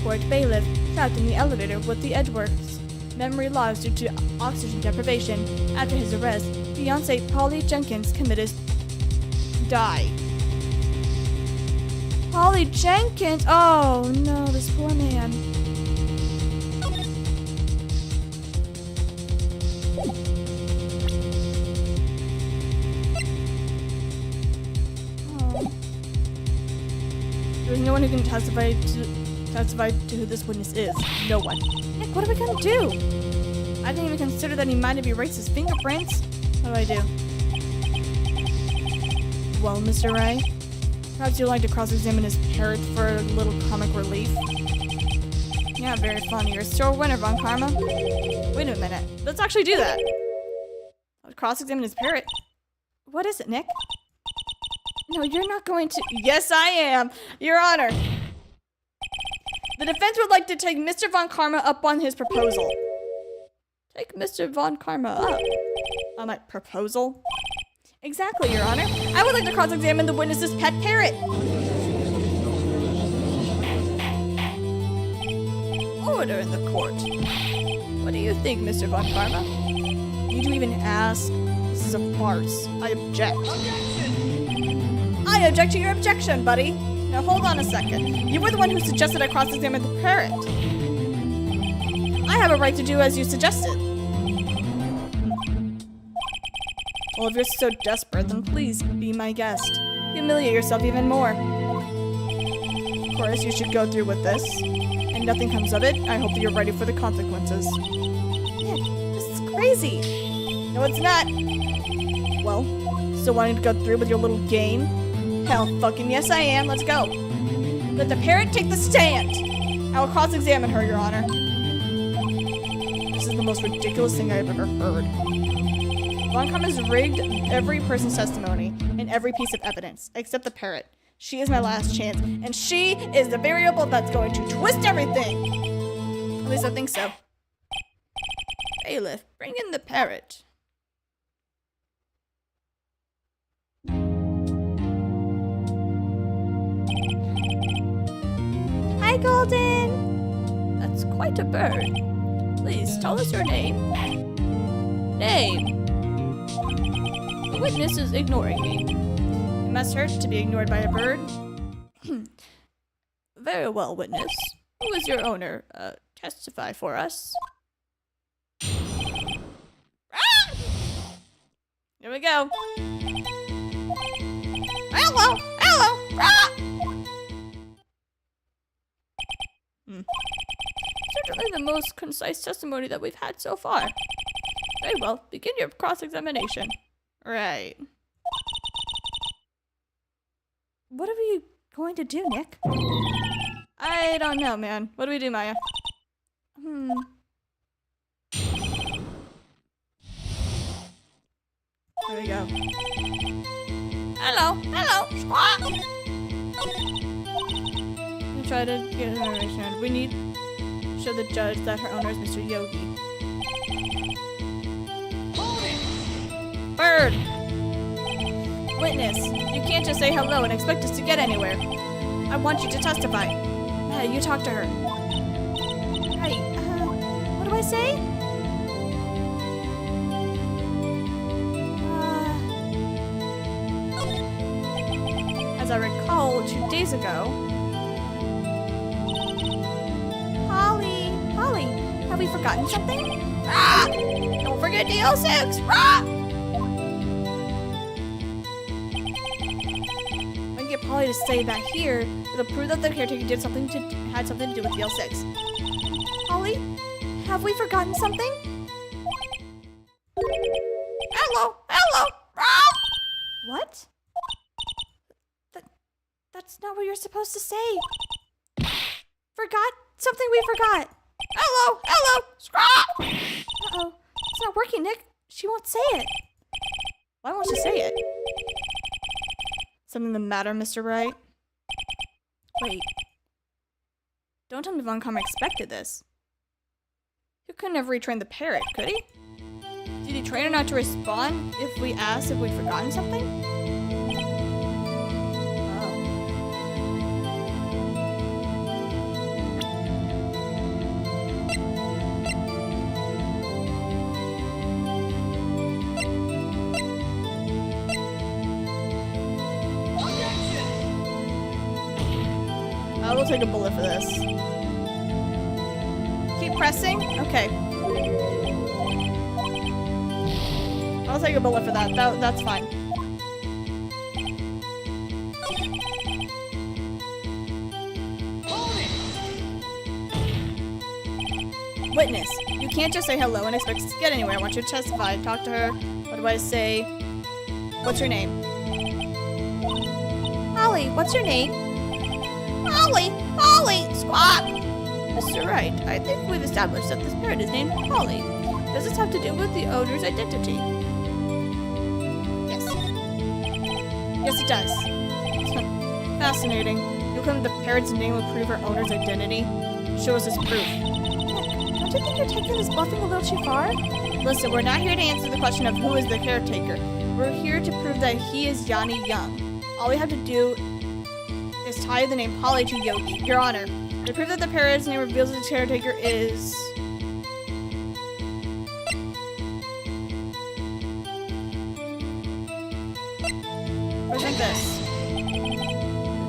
Court bailiff. Trapped in the elevator with the Edgeworths. Memory loss due to oxygen deprivation. After his arrest, fiancée Polly Jenkins died. Polly Jenkins? Oh no, this poor man. Oh. There's no one who can testify to who this witness is. No one. Nick, what are we gonna do? I didn't even consider that he might have erased his fingerprints. What do I do? Well, Mr. Ray, perhaps you'd like to cross-examine his parrot for a little comic relief? Yeah, very funny. You're still a winner, Von Karma. Wait a minute. Let's actually do that. I'll cross-examine his parrot. What is it, Nick? No, you're not going to... Yes, I am! Your Honor! The defense would like to take Mr. Von Karma up on his proposal. Take Mr. Von Karma up on my proposal? Exactly, Your Honor. I would like to cross-examine the witness's pet parrot. Order in the court. What do you think, Mr. Von Karma? Need to even ask? This is a farce. I object. I object to your objection, buddy. Now hold on a second. You were the one who suggested I cross-examine the parrot. I have a right to do as you suggested. Well, if you're so desperate, then please be my guest. Humiliate yourself even more. Of course, you should go through with this. And nothing comes of it. I hope that you're ready for the consequences. Nick, this is crazy. No, it's not. Well, still wanting to go through with your little game? Hell fucking yes I am. Let's go. Let the parrot take the stand. I will cross-examine her, Your Honor. This is the most ridiculous thing I have ever heard. Von Karma has rigged every person's testimony and every piece of evidence, except the parrot. She is my last chance, and she is the variable that's going to twist everything. At least I think so. Bailiff, bring in the parrot.
Hi, Golden.
That's quite a bird. Please tell us your name. Name. The witness is ignoring me. It must hurt to be ignored by a bird. Very well, witness. Who is your owner? Testify for us. Ah! Here we go.
Hello, hello. Ah!
Certainly the most concise testimony that we've had so far. Very well, begin your cross-examination. Right. What are we going to do, Nick? I don't know, man. What do we do, Maya? There we go. Hello, hello, squawk! We try to get an information. We need to show the judge that her owner is Mr. Yogi. Bird! Witness, you can't just say hello and expect us to get anywhere. I want you to testify. You talk to her.
Right, what do I say?
As I recall, 2 days ago...
Holly, have we forgotten something?
Ah! Don't forget DL6! Ah! I can get Polly to say that here, it'll prove that the caretaker had something to do with DL6.
Holly, have we forgotten something?
Hello! Ah!
What? That's not what you're supposed to say. Forgot? Something we forgot.
Hello! Scrap!
Uh-oh. It's not working, Nick. She won't say it.
Why won't she say it? Something the matter, Mr. Wright? Wait. Don't tell me Von Karma expected this. He couldn't have retrained the parrot, could he? Did he train her not to respond if we asked if we'd forgotten something? I will take a bullet for this. Keep pressing? Okay. I'll take a bullet for that. That's fine. Witness, you can't just say hello and expect us to get anywhere. I want you to testify. Talk to her. What do I say? What's your name?
Holly, what's your name?
Holly, squawk! Mr. Wright, I think we've established that this parrot is named Holly. Does this have to do with the owner's identity? Yes. Yes, it does. Fascinating. You'll claim the parrot's name will prove her owner's identity? Show us his proof.
Don't you think you're taking this bluffing a little too far?
Listen, we're not here to answer the question of who is the caretaker. We're here to prove that he is Yanni Young. All we have to do is tie the name Polly to Yogi. Your Honor, to prove that the parrot's name reveals that the caretaker is... Present this.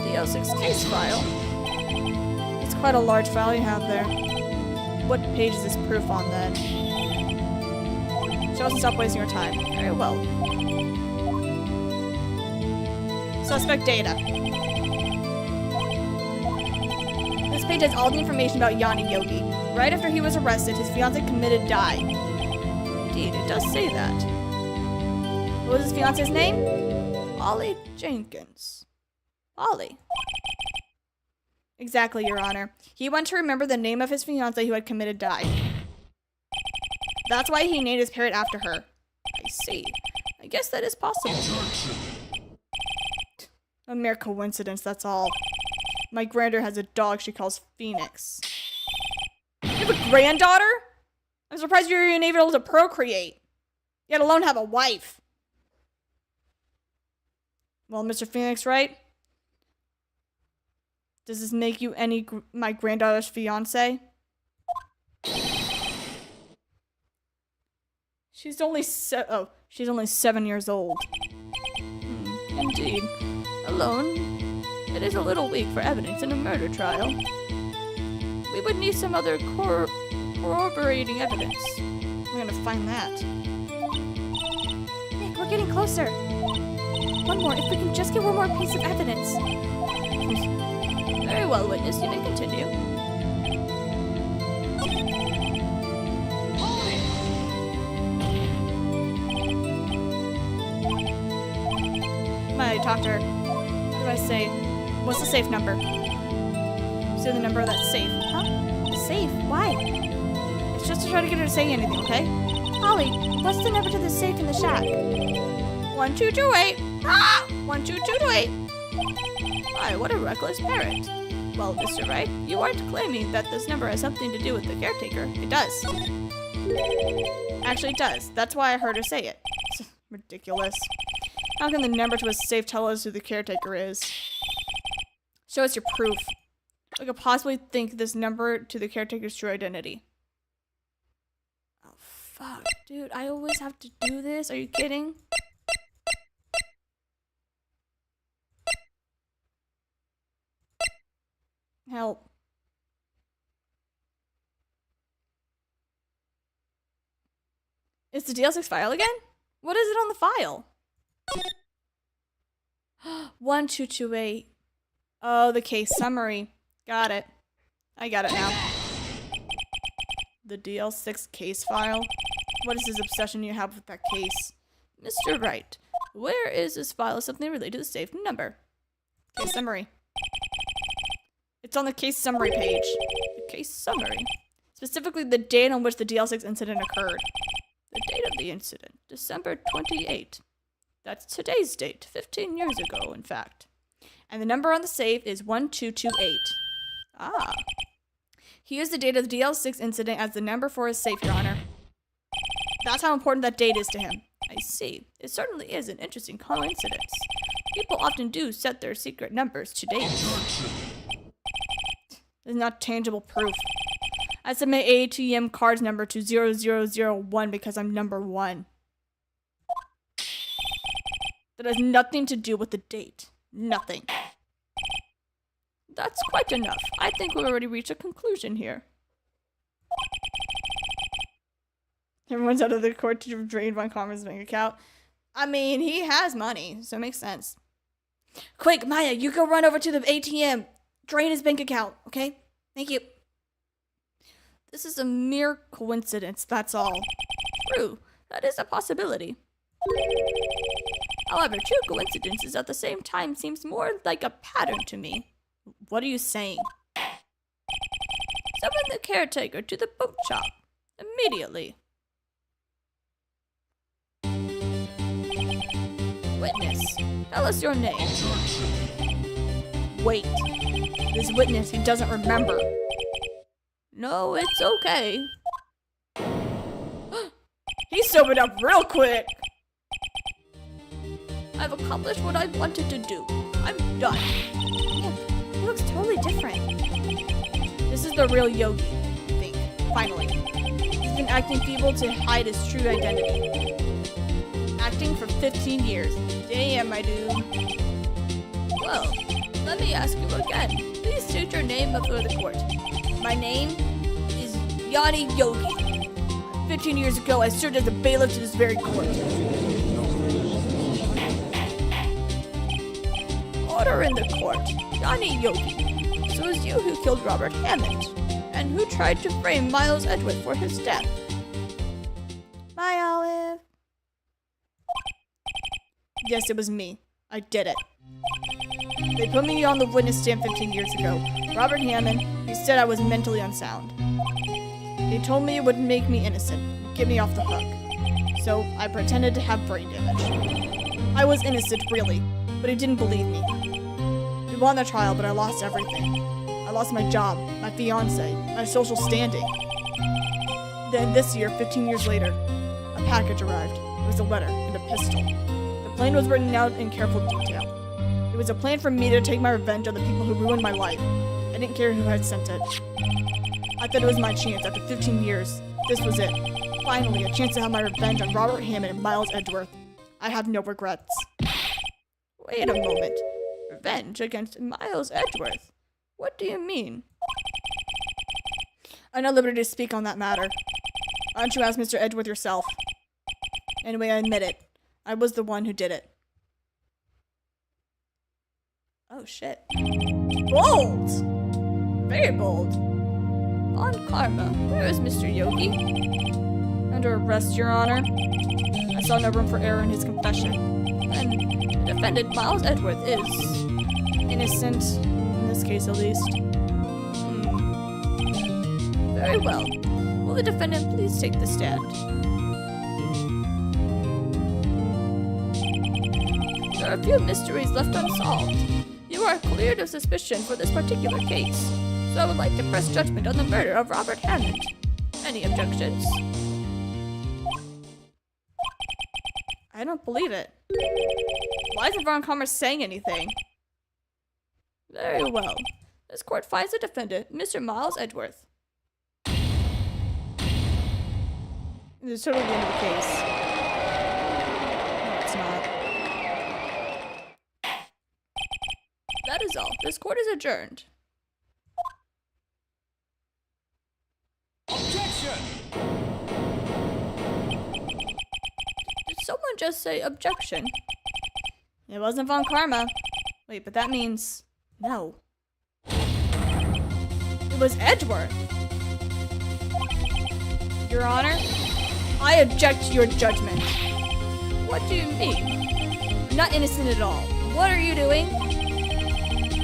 The DL6 case file. It's quite a large file you have there. What page is this proof on then? Show us and stop wasting your time. Very well. Suspect data. This page has all the information about Yanni Yogi. Right after he was arrested, his fiancée committed died. Indeed, it does say that. What was his fiancée's name? Polly Jenkins. Polly. Exactly, Your Honor. He wanted to remember the name of his fiancée who had committed died. That's why he named his parrot after her. I see. I guess that is possible. A mere coincidence, that's all. My granddaughter has a dog she calls Phoenix. You have a granddaughter? I'm surprised you were even able to procreate. Yet alone have a wife. Well, Mr. Phoenix, right? Does this make you my granddaughter's fiance? She's only 7 years old. Indeed. Alone, it is a little weak for evidence in a murder trial. We would need some other corroborating evidence. We're gonna find that.
Nick, we're getting closer. One more, if we can just get one more piece of evidence.
Very well, witness, you may continue. My doctor, what do I say? What's the safe number? Say the number of that safe.
Huh? The safe? Why?
It's just to try to get her to say anything, okay?
Polly, what's the number to the safe in the shack?
1228. Ah! 12228. Why, what a reckless parrot. Well, Mr. Wright, you aren't claiming that this number has something to do with the caretaker. It does. Actually, it does. That's why I heard her say it. It's ridiculous. How can the number to a safe tell us who the caretaker is? Show us your proof. I could possibly think this number to the caretaker's true identity. Oh, fuck. Dude, I always have to do this? Are you kidding? Help. It's the DL6 file again? What is it on the file? 1228. Oh, the case summary. Got it. I got it now. The DL6 case file? What is this obsession you have with that case? Mr. Wright, where is this file of something related to the safe number? Case summary. It's on the case summary page. The case summary. Specifically the date on which the DL6 incident occurred. The date of the incident, December 28. That's today's date, 15 years ago, in fact. And the number on the safe is 1228. Ah. He used the date of the DL6 incident as the number for his safe, Your Honor. That's how important that date is to him. I see. It certainly is an interesting coincidence. People often do set their secret numbers to dates. There's not tangible proof. I set my ATM card's number to 0001 because I'm number 1. That has nothing to do with the date. Nothing. That's quite enough. I think we've already reached a conclusion here. Everyone's out of the court to drain Von Commer's bank account. I mean, he has money, so it makes sense. Quick, Maya, you go run over to the ATM. Drain his bank account, okay? Thank you. This is a mere coincidence, that's all. True, that is a possibility. However, two coincidences at the same time seems more like a pattern to me. What are you saying? Summon the caretaker to the book shop. Immediately. Witness, tell us your name. Wait. This witness, he doesn't remember. No, it's okay. He sobered up real quick. I've accomplished what I wanted to do. I'm done.
Look, he looks totally different.
This is the real Yogi, I think. Finally. He's been acting feeble to hide his true identity. Acting for 15 years. Damn, my dude. Well, let me ask you again. Please state your name before the court. My name is Yanni Yogi. 15 years ago, I served as a bailiff to this very court. Order in the court. Yanni Yogi. So it was you who killed Robert Hammond, and who tried to frame Miles Edgeworth for his death.
Bye, Olive.
Yes, it was me. I did it. They put me on the witness stand 15 years ago. Robert Hammond, he said I was mentally unsound. They told me it would make me innocent, get me off the hook. So I pretended to have brain damage. I was innocent, really, but he didn't believe me. We won the trial, but I lost everything. I lost my job, my fiance, my social standing. Then this year, 15 years later, a package arrived. It was a letter and a pistol. The plan was written out in careful detail. It was a plan for me to take my revenge on the people who ruined my life. I didn't care who had sent it. I thought it was my chance. After 15 years, this was it. Finally, a chance to have my revenge on Robert Hammond and Miles Edgeworth. I have no regrets. Wait a moment. Revenge against Miles Edgeworth? What do you mean? I'm not liberty to speak on that matter. Why don't you ask Mr. Edgeworth yourself? Anyway, I admit it. I was the one who did it. Oh, shit. Bold! Very bold. On karma, where is Mr. Yogi? Under arrest, Your Honor. I saw no room for error in his confession. And the defendant, Miles Edgeworth, is innocent, in this case at least. Very well. Will the defendant please take the stand? There are a few mysteries left unsolved. You are cleared of suspicion for this particular case, so I would like to press judgment on the murder of Robert Hammond. Any objections? I don't believe it. Why isn't Von Commerce saying anything? Very well. This court finds the defendant, Mr. Miles Edgeworth. This is totally the end of the case. No, it's not. That is all. This court is adjourned.
Objection!
Did someone just say objection? It wasn't Von Karma. Wait, but that means no. It was Edgeworth. Your Honor, I object to your judgment. What do you mean? I'm not innocent at all. What are you doing?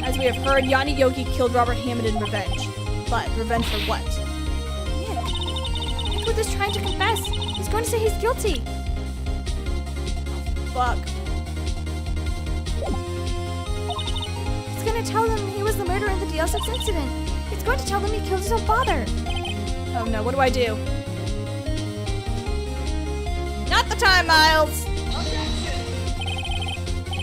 As we have heard, Yanni Yogi killed Robert Hammond in revenge. But revenge for what?
Nick, Edgeworth is trying to confess. He's going to say he's guilty.
Fuck.
He's going to tell them he was the murderer in the DL6 incident. He's going to tell them he killed his own father.
Oh no, what do I do? Not the time, Miles!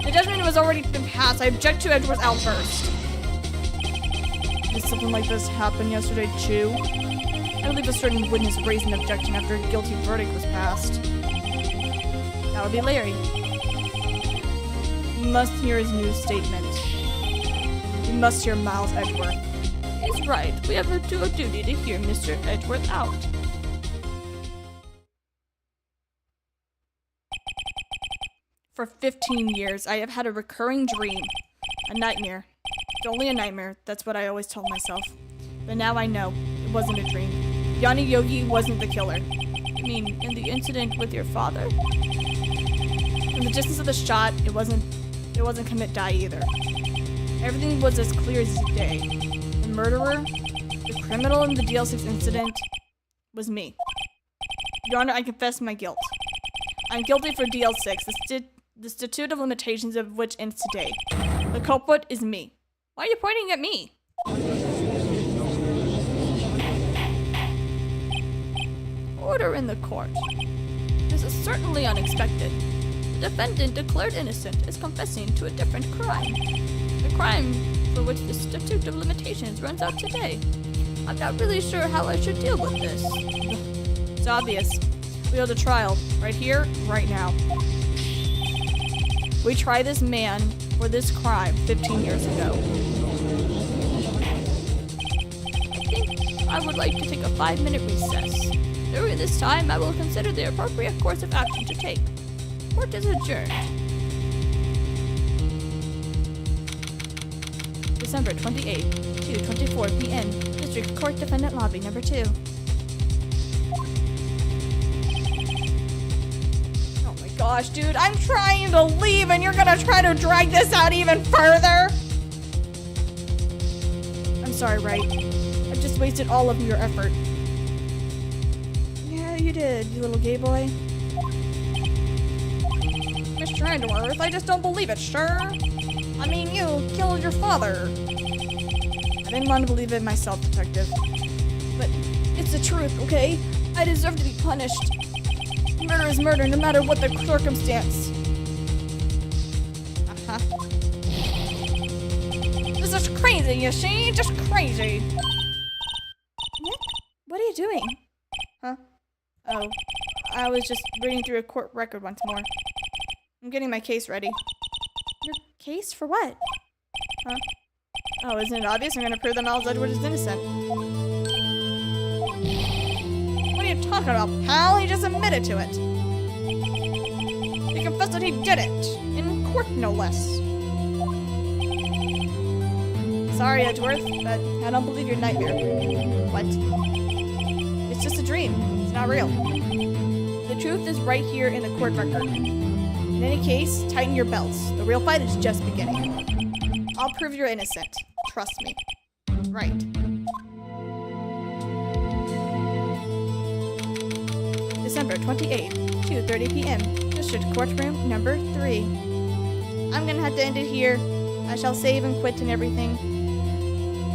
The judgment has already been passed. I object to Edgeworth's outburst. Did something like this happen yesterday, too? I believe a certain witness raised an objection after a guilty verdict was passed. That would be Larry. You must hear his new statement. You must hear Miles Edgeworth. He's right. We have a duty to hear Mr. Edgeworth out. For 15 years, I have had a recurring dream. A nightmare. It's only a nightmare. That's what I always told myself. But now I know. It wasn't a dream. Yanni Yogi wasn't the killer. You mean, in the incident with your father? From the distance of the shot, it wasn't commit die either. Everything was as clear as day. The murderer, the criminal in the DL6 incident, was me. Your Honor, I confess my guilt. I'm guilty for DL6, the statute of limitations of which ends today. The culprit is me. Why are you pointing at me? Order in the court. This is certainly unexpected. The defendant declared innocent is confessing to a different crime. The crime for which the statute of limitations runs out today. I'm not really sure how I should deal with this. It's obvious. We hold a trial. Right here, right now. We try this man for this crime 15 years ago. I would like to take a 5-minute recess. During this time, I will consider the appropriate course of action to take. Court is adjourned. December 28, 2:24 p.m. District Court Defendant Lobby Number 2. Oh my gosh, dude, I'm trying to leave and you're gonna try to drag this out even further? I'm sorry, right? I just wasted all of your effort. Yeah, you did, you little gay boy. Mr. Edgeworth, I just don't believe it, sure? I mean, you killed your father. I didn't want to believe it myself, detective. But it's the truth, okay? I deserve to be punished. Murder is murder, no matter what the circumstance. Uh-huh. This is crazy, you see? Just crazy. Nick, what are you doing? Huh? Oh, I was just reading through a court record once more. I'm getting my case ready. Your case? For what? Huh? Oh, isn't it obvious? I'm gonna prove that Miles Edgeworth is innocent. What are you talking about, pal? He just admitted to it. He confessed that he did it. In court, no less. Sorry, Edgeworth, but I don't believe your nightmare. What? It's just a dream. It's not real. The truth is right here in the court record. In any case, tighten your belts. The real fight is just beginning. I'll prove you're innocent. Trust me. Right. December 28th, 2:30 p.m. District Courtroom number 3. I'm gonna have to end it here. I shall save and quit and everything.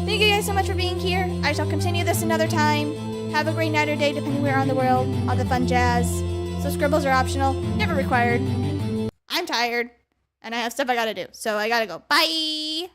Thank you guys so much for being here. I shall continue this another time. Have a great night or day, depending where on the world. All the fun jazz. So scribbles are optional, never required. I'm tired, and I have stuff I gotta do, so I gotta go. Bye!